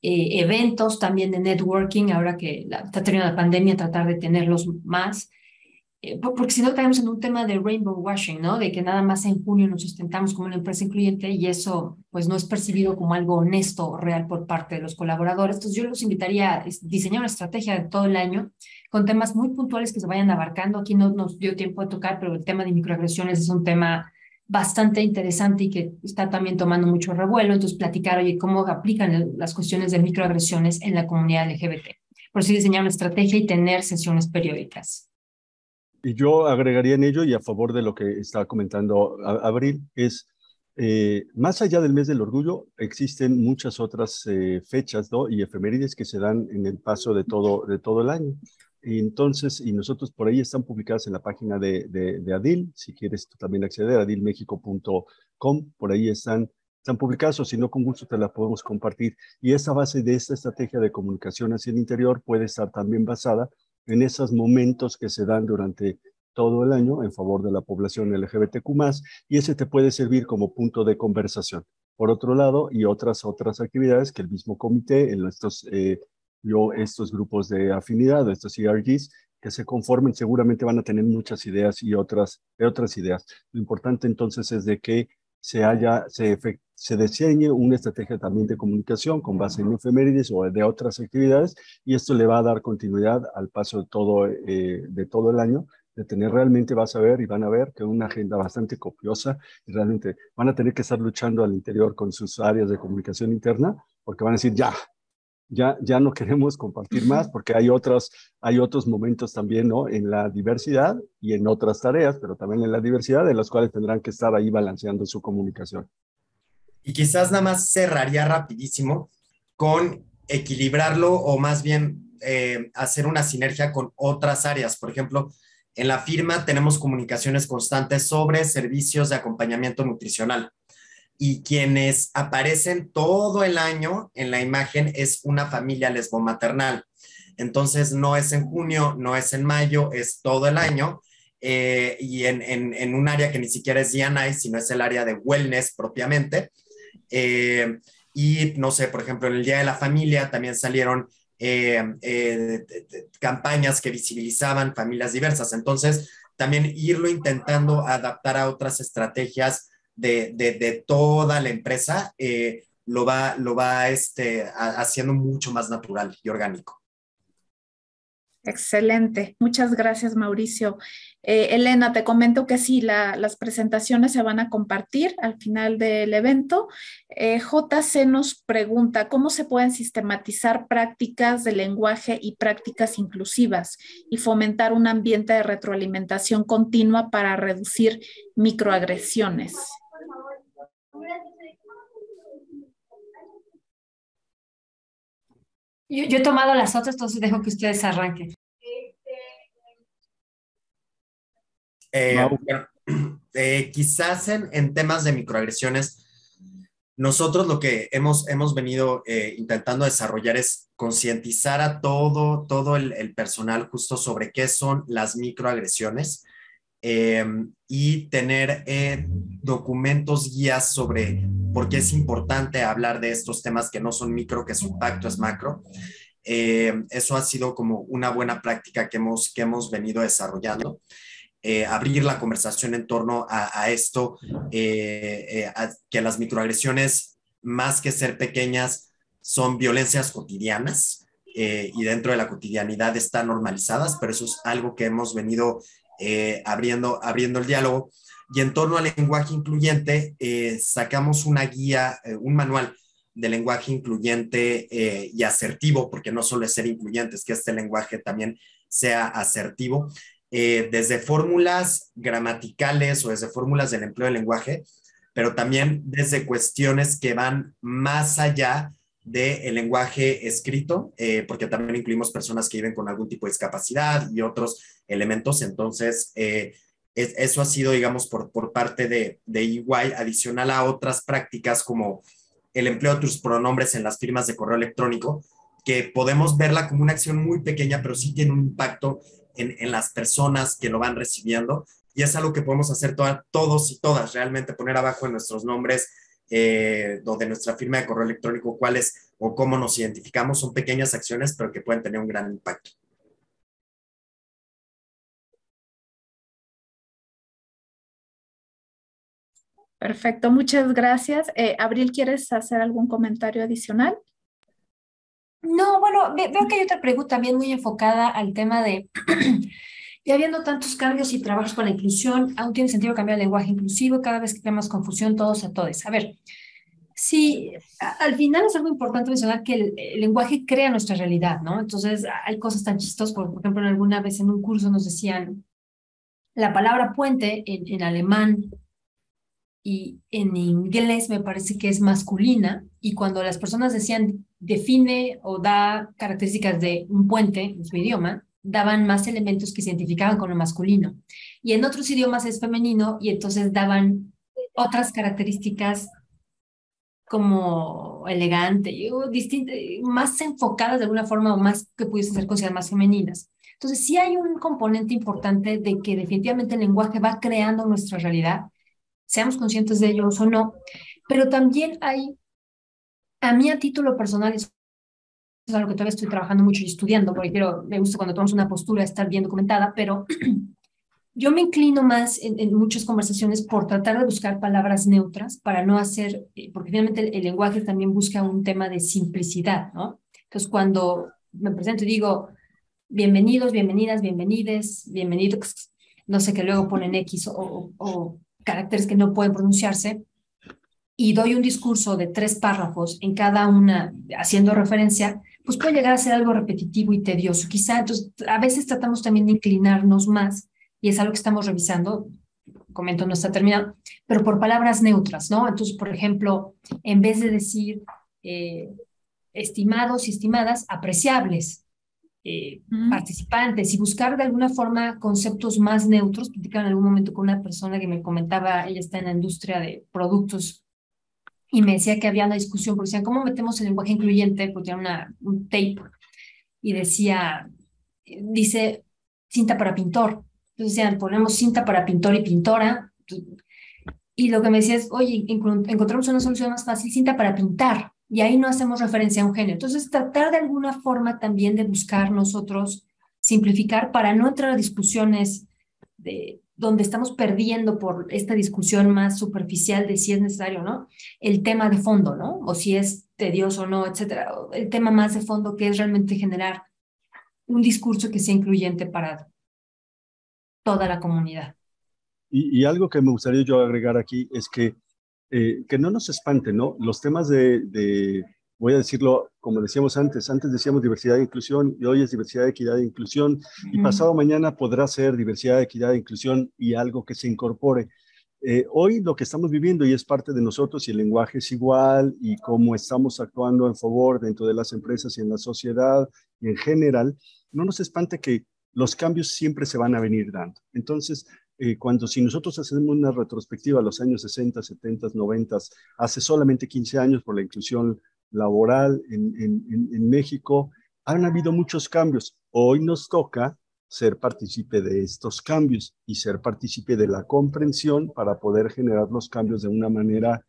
S2: eventos también de networking, ahora que está teniendo la pandemia, tratar de tenerlos más. Porque si no caemos en un tema de rainbow washing, ¿no? De que nada más en junio nos sustentamos como una empresa incluyente y eso pues no es percibido como algo honesto o real por parte de los colaboradores. Entonces yo los invitaría a diseñar una estrategia de todo el año con temas muy puntuales que se vayan abarcando. Aquí no nos dio tiempo de tocar, pero el tema de microagresiones es un tema bastante interesante y que está también tomando mucho revuelo. Entonces platicar, oye, cómo aplican las cuestiones de microagresiones en la comunidad LGBT. Por así diseñar una estrategia y tener sesiones periódicas.
S4: Y yo agregaría en ello, y a favor de lo que estaba comentando Abril, es más allá del mes del orgullo, existen muchas otras fechas, ¿no? Y efemérides que se dan en el paso de todo el año. Y entonces, y nosotros por ahí están publicadas en la página de ADIL, si quieres tú también acceder, adilmexico.com, por ahí están publicadas, o si no, con gusto te la podemos compartir. Y esa base de esta estrategia de comunicación hacia el interior puede estar también basada en esos momentos que se dan durante todo el año en favor de la población LGBTQ+, y ese te puede servir como punto de conversación. Por otro lado, y otras actividades que el mismo comité, en estos grupos de afinidad, estos ERGs, que se conformen, seguramente van a tener muchas ideas y otras ideas. Lo importante entonces es de que se diseñe una estrategia también de comunicación con base en efemérides o de otras actividades, y esto le va a dar continuidad al paso de todo el año, de tener realmente, vas a ver y van a ver que una agenda bastante copiosa, y realmente van a tener que estar luchando al interior con sus áreas de comunicación interna, porque van a decir, ya no queremos compartir más, porque hay otros momentos también, ¿no? En la diversidad y en otras tareas, pero también en la diversidad, en las cuales tendrán que estar ahí balanceando su comunicación.
S3: Y quizás nada más cerraría rapidísimo con equilibrarlo o más bien hacer una sinergia con otras áreas. Por ejemplo, en la firma tenemos comunicaciones constantes sobre servicios de acompañamiento nutricional, y quienes aparecen todo el año en la imagen es una familia lesbomaternal. Entonces no es en junio, no es en mayo, es todo el año. Y en un área que ni siquiera es D&I, sino es el área de wellness propiamente. Y no sé, por ejemplo, en el Día de la Familia también salieron campañas que visibilizaban familias diversas. Entonces, también irlo intentando adaptar a otras estrategias de toda la empresa, lo va haciendo mucho más natural y orgánico.
S1: Excelente, muchas gracias Mauricio. Elena, te comento que sí, las presentaciones se van a compartir al final del evento. JC nos pregunta, ¿cómo se pueden sistematizar prácticas de lenguaje y prácticas inclusivas y fomentar un ambiente de retroalimentación continua para reducir microagresiones?
S2: Yo he tomado las otras, entonces dejo que ustedes arranquen.
S4: Mau.
S3: Bueno, quizás en temas de microagresiones, nosotros lo que hemos venido intentando desarrollar es concientizar a todo el personal justo sobre qué son las microagresiones, y tener documentos, guías sobre por qué es importante hablar de estos temas que no son micro, que su impacto es macro. Eso ha sido como una buena práctica que hemos venido desarrollando. Abrir la conversación en torno a esto, a que las microagresiones, más que ser pequeñas, son violencias cotidianas, y dentro de la cotidianidad están normalizadas, pero eso es algo que hemos venido abriendo el diálogo. Y en torno al lenguaje incluyente, sacamos una guía, un manual de lenguaje incluyente y asertivo, porque no solo es ser incluyente, es que este lenguaje también sea asertivo, desde fórmulas gramaticales o desde fórmulas del empleo del lenguaje, pero también desde cuestiones que van más allá del lenguaje escrito, porque también incluimos personas que viven con algún tipo de discapacidad y otros elementos. Entonces, eso ha sido, digamos, por parte de EY, adicional a otras prácticas como el empleo de tus pronombres en las firmas de correo electrónico, que podemos verla como una acción muy pequeña, pero sí tiene un impacto en las personas que lo van recibiendo, y es algo que podemos hacer todos y todas, realmente poner abajo en nuestros nombres, o de nuestra firma de correo electrónico, cuáles o cómo nos identificamos. Son pequeñas acciones, pero que pueden tener un gran impacto.
S1: Perfecto, muchas gracias. Abril, ¿quieres hacer algún comentario adicional?
S2: No, bueno, veo que hay otra pregunta también muy enfocada al tema de, ya habiendo tantos cambios y trabajos con la inclusión, aún tiene sentido cambiar el lenguaje inclusivo, cada vez que tenemos confusión todos a todes. A ver, sí, al final es algo importante mencionar que el lenguaje crea nuestra realidad, ¿no? Entonces, hay cosas tan chistosas, por ejemplo, alguna vez en un curso nos decían, la palabra puente en alemán y en inglés me parece que es masculina, y cuando las personas decían define o da características de un puente en su idioma, daban más elementos que se identificaban con lo masculino. Y en otros idiomas es femenino y entonces daban otras características como elegante, más enfocadas de alguna forma o más que pudiesen ser consideradas más femeninas. Entonces sí hay un componente importante de que definitivamente el lenguaje va creando nuestra realidad, seamos conscientes de ellos o no, pero también hay, a mí a título personal, es algo que todavía estoy trabajando mucho y estudiando, porque me gusta cuando tomamos una postura estar bien documentada, pero yo me inclino más en muchas conversaciones por tratar de buscar palabras neutras para no hacer, porque finalmente el lenguaje también busca un tema de simplicidad, ¿no? Entonces, cuando me presento y digo bienvenidos, bienvenidas, bienvenides, bienvenidos, no sé, que luego ponen X o caracteres que no pueden pronunciarse, y doy un discurso de 3 párrafos en cada una haciendo referencia, pues puede llegar a ser algo repetitivo y tedioso. Quizá, entonces, a veces tratamos también de inclinarnos más, y es algo que estamos revisando, comento, no está terminado, pero por palabras neutras, ¿no? Entonces, por ejemplo, en vez de decir estimados y estimadas, apreciables, participantes, y buscar de alguna forma conceptos más neutros. Platicaba en algún momento con una persona que me comentaba, ella está en la industria de productos, y me decía que había una discusión, porque decían, ¿cómo metemos el lenguaje incluyente? Porque era un tape, y dice cinta para pintor. Entonces decían, ponemos cinta para pintor y pintora, y lo que me decía es, oye, encontramos una solución más fácil, cinta para pintar, y ahí no hacemos referencia a un género. Entonces, tratar de alguna forma también de buscar nosotros simplificar para no entrar a discusiones donde estamos perdiendo por esta discusión más superficial de si es necesario o no, el tema de fondo, ¿no? O si es tedioso o no, etcétera. El tema más de fondo, que es realmente generar un discurso que sea incluyente para toda la comunidad.
S4: Y algo que me gustaría yo agregar aquí es que no nos espante, ¿no? Los temas voy a decirlo como decíamos antes decíamos diversidad e inclusión, y hoy es diversidad, equidad e inclusión, y pasado mañana podrá ser diversidad, equidad e inclusión y algo que se incorpore. Hoy lo que estamos viviendo y es parte de nosotros y el lenguaje es igual y cómo estamos actuando en favor dentro de las empresas y en la sociedad y en general, no nos espante que los cambios siempre se van a venir dando. Entonces, si nosotros hacemos una retrospectiva a los años 60, 70, 90, hace solamente 15 años por la inclusión laboral en México, han habido muchos cambios. Hoy nos toca ser partícipe de estos cambios y ser partícipe de la comprensión para poder generar los cambios de una manera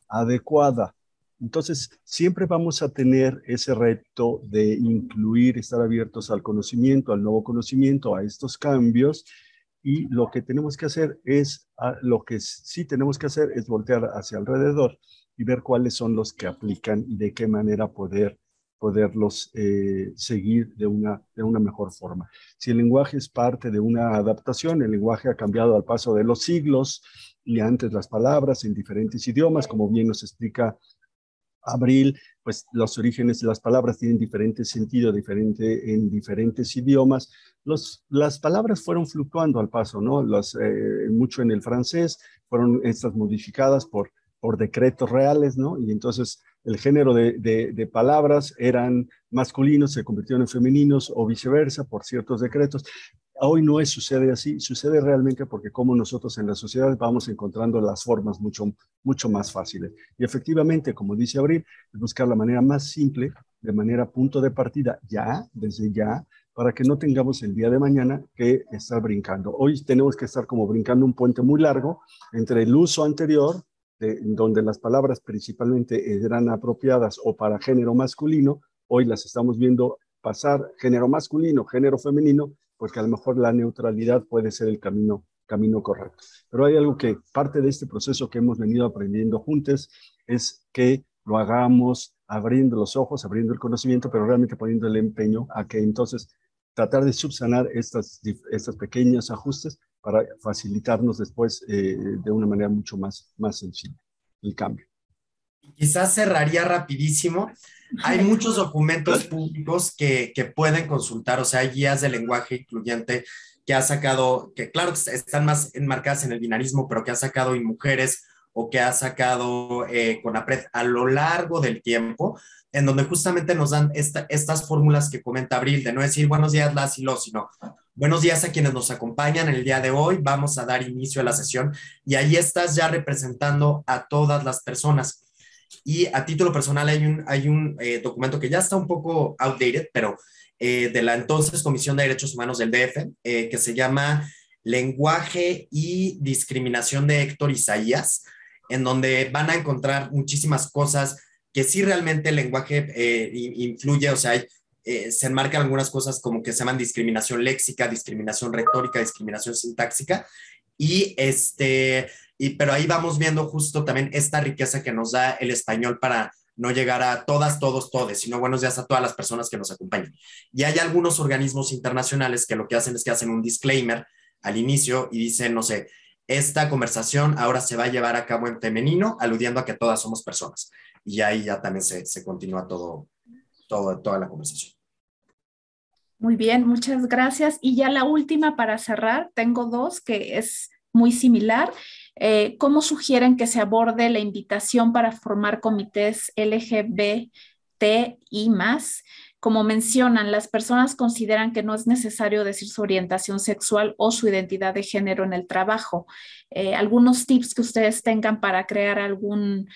S4: adecuada. Entonces, siempre vamos a tener ese reto de incluir, estar abiertos al conocimiento, al nuevo conocimiento, a estos cambios. Y lo que tenemos que hacer lo que sí tenemos que hacer es voltear hacia alrededor y ver cuáles son los que aplican y de qué manera poderlos seguir de una mejor forma. Si el lenguaje es parte de una adaptación, el lenguaje ha cambiado al paso de los siglos y antes las palabras en diferentes idiomas, como bien nos explica Abril, pues los orígenes de las palabras tienen diferente sentido, en diferentes idiomas. Las palabras fueron fluctuando al paso, ¿no? Mucho en el francés, fueron estas modificadas por decretos reales, ¿no? Y entonces el género de palabras eran masculinos, se convirtieron en femeninos o viceversa por ciertos decretos. Hoy no sucede así, sucede realmente porque como nosotros en la sociedad vamos encontrando las formas mucho más fáciles. Y efectivamente, como dice Abril, es buscar la manera más simple, de manera punto de partida, desde ya, para que no tengamos el día de mañana que estar brincando. Hoy tenemos que estar como brincando un puente muy largo entre el uso anterior, donde las palabras principalmente eran apropiadas o para género masculino, hoy las estamos viendo pasar género masculino, género femenino, porque a lo mejor la neutralidad puede ser el camino correcto. Pero hay algo que parte de este proceso que hemos venido aprendiendo juntos es que lo hagamos abriendo los ojos, abriendo el conocimiento, pero realmente poniendo el empeño a que entonces tratar de subsanar estos pequeños ajustes para facilitarnos después de una manera mucho más sencilla el cambio.
S3: Quizás cerraría rapidísimo. Hay muchos documentos públicos que pueden consultar, o sea, hay guías de lenguaje incluyente que ha sacado, que claro, están más enmarcadas en el binarismo, pero que ha sacado InMujeres o que ha sacado CONAPRED a lo largo del tiempo, en donde justamente nos dan estas fórmulas que comenta Abril, de no decir buenos días las y los, sino buenos días a quienes nos acompañan el día de hoy, vamos a dar inicio a la sesión y ahí estás ya representando a todas las personas. Y a título personal hay un documento que ya está un poco outdated, pero de la entonces Comisión de Derechos Humanos del DF, que se llama Lenguaje y Discriminación de Héctor Isaías, en donde van a encontrar muchísimas cosas que sí realmente el lenguaje influye, o sea, se enmarcan algunas cosas como que se llaman discriminación léxica, discriminación retórica, discriminación sintáxica, pero ahí vamos viendo justo también esta riqueza que nos da el español para no llegar a todas, todos, todes, sino buenos días a todas las personas que nos acompañan. Y hay algunos organismos internacionales que lo que hacen es que hacen un disclaimer al inicio y dicen, no sé, esta conversación ahora se va a llevar a cabo en femenino, aludiendo a que todas somos personas. Y ahí ya también se continúa toda la conversación.
S1: Muy bien, muchas gracias. Y ya la última para cerrar, tengo dos que es muy similar. ¿Cómo sugieren que se aborde la invitación para formar comités LGBT y más? Como mencionan, las personas consideran que no es necesario decir su orientación sexual o su identidad de género en el trabajo. Algunos tips que ustedes tengan para crear algún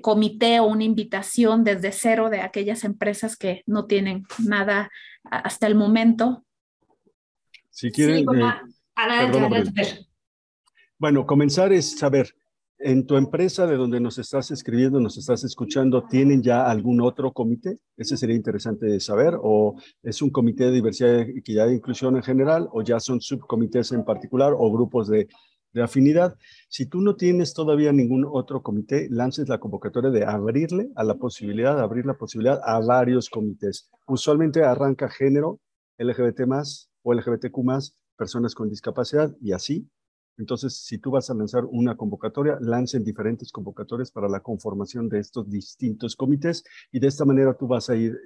S1: comité o una invitación desde cero de aquellas empresas que no tienen nada hasta el momento.
S4: Si quieren,
S2: sí, adelante.
S4: Bueno, comenzar es saber, en tu empresa de donde nos estás escribiendo, nos estás escuchando, ¿tienen ya algún otro comité? Ese sería interesante saber. ¿O es un comité de diversidad, equidad e inclusión en general? ¿O ya son subcomités en particular o grupos de afinidad? Si tú no tienes todavía ningún otro comité, lances la convocatoria de abrir la posibilidad a varios comités. Usualmente arranca género, LGBT+, o LGBTQ+, personas con discapacidad y así. Entonces, si tú vas a lanzar una convocatoria, lancen diferentes convocatorias para la conformación de estos distintos comités y de esta manera tú vas a ir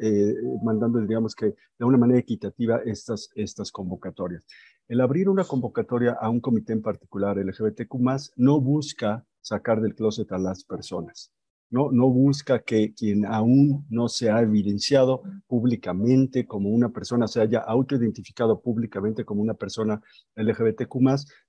S4: mandando, digamos que de una manera equitativa estas convocatorias. El abrir una convocatoria a un comité en particular LGBTQ+, no busca sacar del closet a las personas. No busca que quien aún no se ha evidenciado públicamente como una persona, se haya autoidentificado públicamente como una persona LGBTQ+,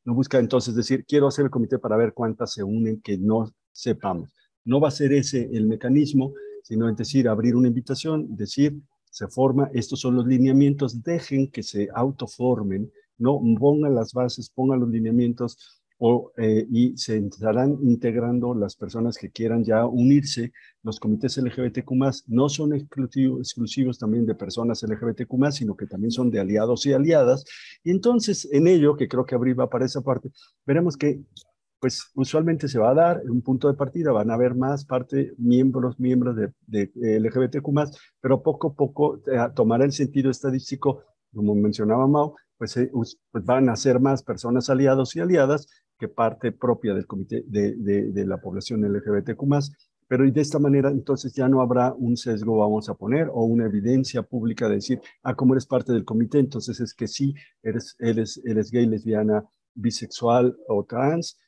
S4: no busca entonces decir, quiero hacer el comité para ver cuántas se unen que no sepamos. No va a ser ese el mecanismo, sino es decir, abrir una invitación, decir, se forma, estos son los lineamientos, dejen que se autoformen, no pongan las bases, pongan los lineamientos, y se estarán integrando las personas que quieran ya unirse. Los comités LGBTQ+, no son exclusivos también de personas LGBTQ+, sino que también son de aliados y aliadas. Y entonces, en ello, que creo que Abril va para esa parte, veremos que pues usualmente se va a dar un punto de partida, van a haber más miembros de LGBTQ+, pero poco a poco tomará el sentido estadístico, como mencionaba Mau, pues van a ser más personas aliados y aliadas que parte propia del comité de la población LGBTQ+, pero y de esta manera entonces ya no habrá un sesgo, vamos a poner, o una evidencia pública de decir, como eres parte del comité, entonces es que sí, eres gay, lesbiana, bisexual o trans,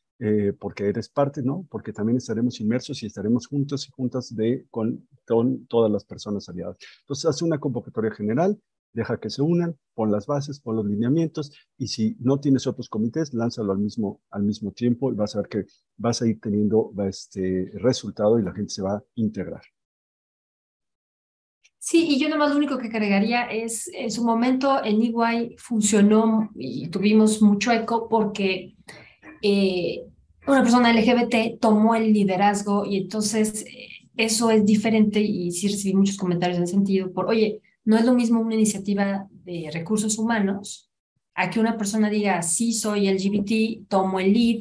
S4: porque eres parte, ¿no? Porque también estaremos inmersos y estaremos juntos y juntas con todas las personas aliadas. Entonces, hace una convocatoria general, deja que se unan, pon las bases, pon los lineamientos, y si no tienes otros comités, lánzalo al mismo tiempo y vas a ver que vas a ir teniendo resultado y la gente se va a integrar.
S2: Sí, y yo nomás lo único que agregaría es, en su momento en EY funcionó y tuvimos mucho eco porque una persona LGBT tomó el liderazgo y entonces eso es diferente y sí recibí muchos comentarios en ese sentido oye, no es lo mismo una iniciativa de recursos humanos a que una persona diga, sí, soy LGBT, tomo el lead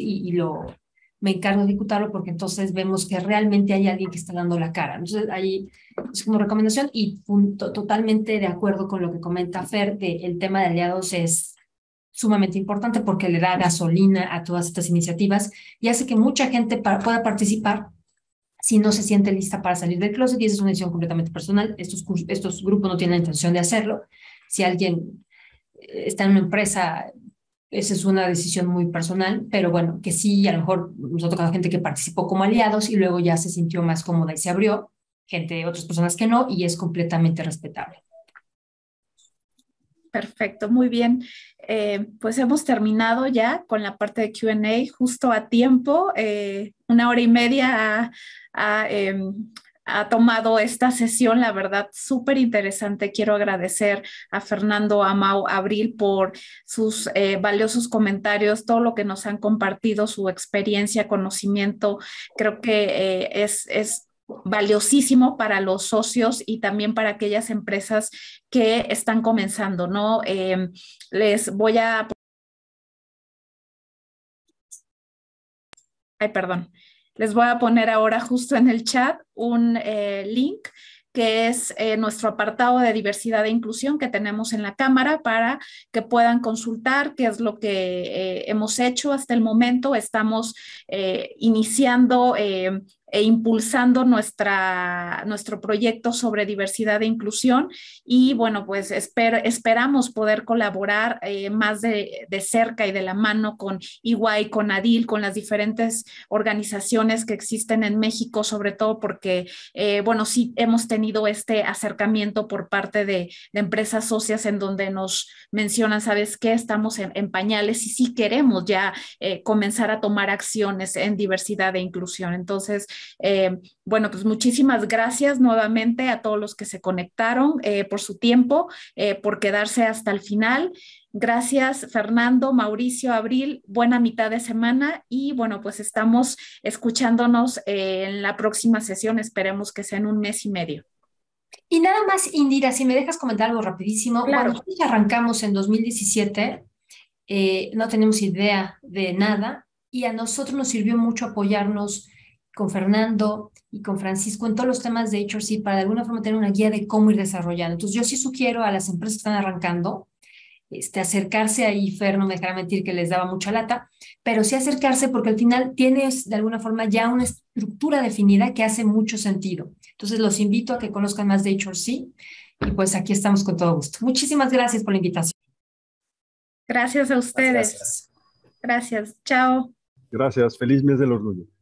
S2: me encargo de ejecutarlo porque entonces vemos que realmente hay alguien que está dando la cara. Entonces ahí es como recomendación y totalmente de acuerdo con lo que comenta Fer, el tema de aliados es sumamente importante porque le da gasolina a todas estas iniciativas y hace que mucha gente pueda participar si no se siente lista para salir del closet, y esa es una decisión completamente personal. Estos grupos no tienen la intención de hacerlo. Si alguien está en una empresa, esa es una decisión muy personal, pero bueno, que sí, a lo mejor nos ha tocado gente que participó como aliados y luego ya se sintió más cómoda y se abrió, otras personas que no, y es completamente respetable.
S1: Perfecto, muy bien. Pues hemos terminado ya con la parte de Q&A justo a tiempo. 1 hora y media ha tomado esta sesión, la verdad, súper interesante. Quiero agradecer a Fernando, a Mau, a Abril por sus valiosos comentarios, todo lo que nos han compartido, su experiencia, conocimiento. Creo que es valiosísimo para los socios y también para aquellas empresas que están comenzando, ¿no? Les voy a... Ay, perdón. Les voy a poner ahora justo en el chat un link que es nuestro apartado de diversidad e inclusión que tenemos en la Cámara para que puedan consultar qué es lo que hemos hecho hasta el momento. Estamos iniciando e impulsando nuestro proyecto sobre diversidad e inclusión y bueno, pues esperamos poder colaborar más de cerca y de la mano con EY, con ADIL, con las diferentes organizaciones que existen en México, sobre todo porque, bueno, sí hemos tenido este acercamiento por parte de empresas socias en donde nos mencionan, ¿sabes qué? Estamos en pañales y sí queremos ya comenzar a tomar acciones en diversidad e inclusión. Entonces, bueno, pues muchísimas gracias nuevamente a todos los que se conectaron por su tiempo, por quedarse hasta el final. Gracias, Fernando, Mauricio, Abril, buena mitad de semana y bueno, pues estamos escuchándonos en la próxima sesión, esperemos que sea en 1 mes y medio.
S2: Y nada más, Indira, si me dejas comentar algo rapidísimo.
S1: Claro.
S2: Cuando nosotros arrancamos en 2017, no teníamos idea de nada y a nosotros nos sirvió mucho apoyarnos con Fernando y con Francisco en todos los temas de HRC para de alguna forma tener una guía de cómo ir desarrollando. Entonces yo sí sugiero a las empresas que están arrancando acercarse ahí. Fer no me dejará mentir que les daba mucha lata, pero sí acercarse porque al final tienes de alguna forma ya una estructura definida que hace mucho sentido. Entonces los invito a que conozcan más de HRC y pues aquí estamos con todo gusto. Muchísimas gracias por la invitación.
S1: Gracias a ustedes.
S3: Gracias.
S1: Gracias. Chao.
S4: Gracias. Feliz mes del orgullo.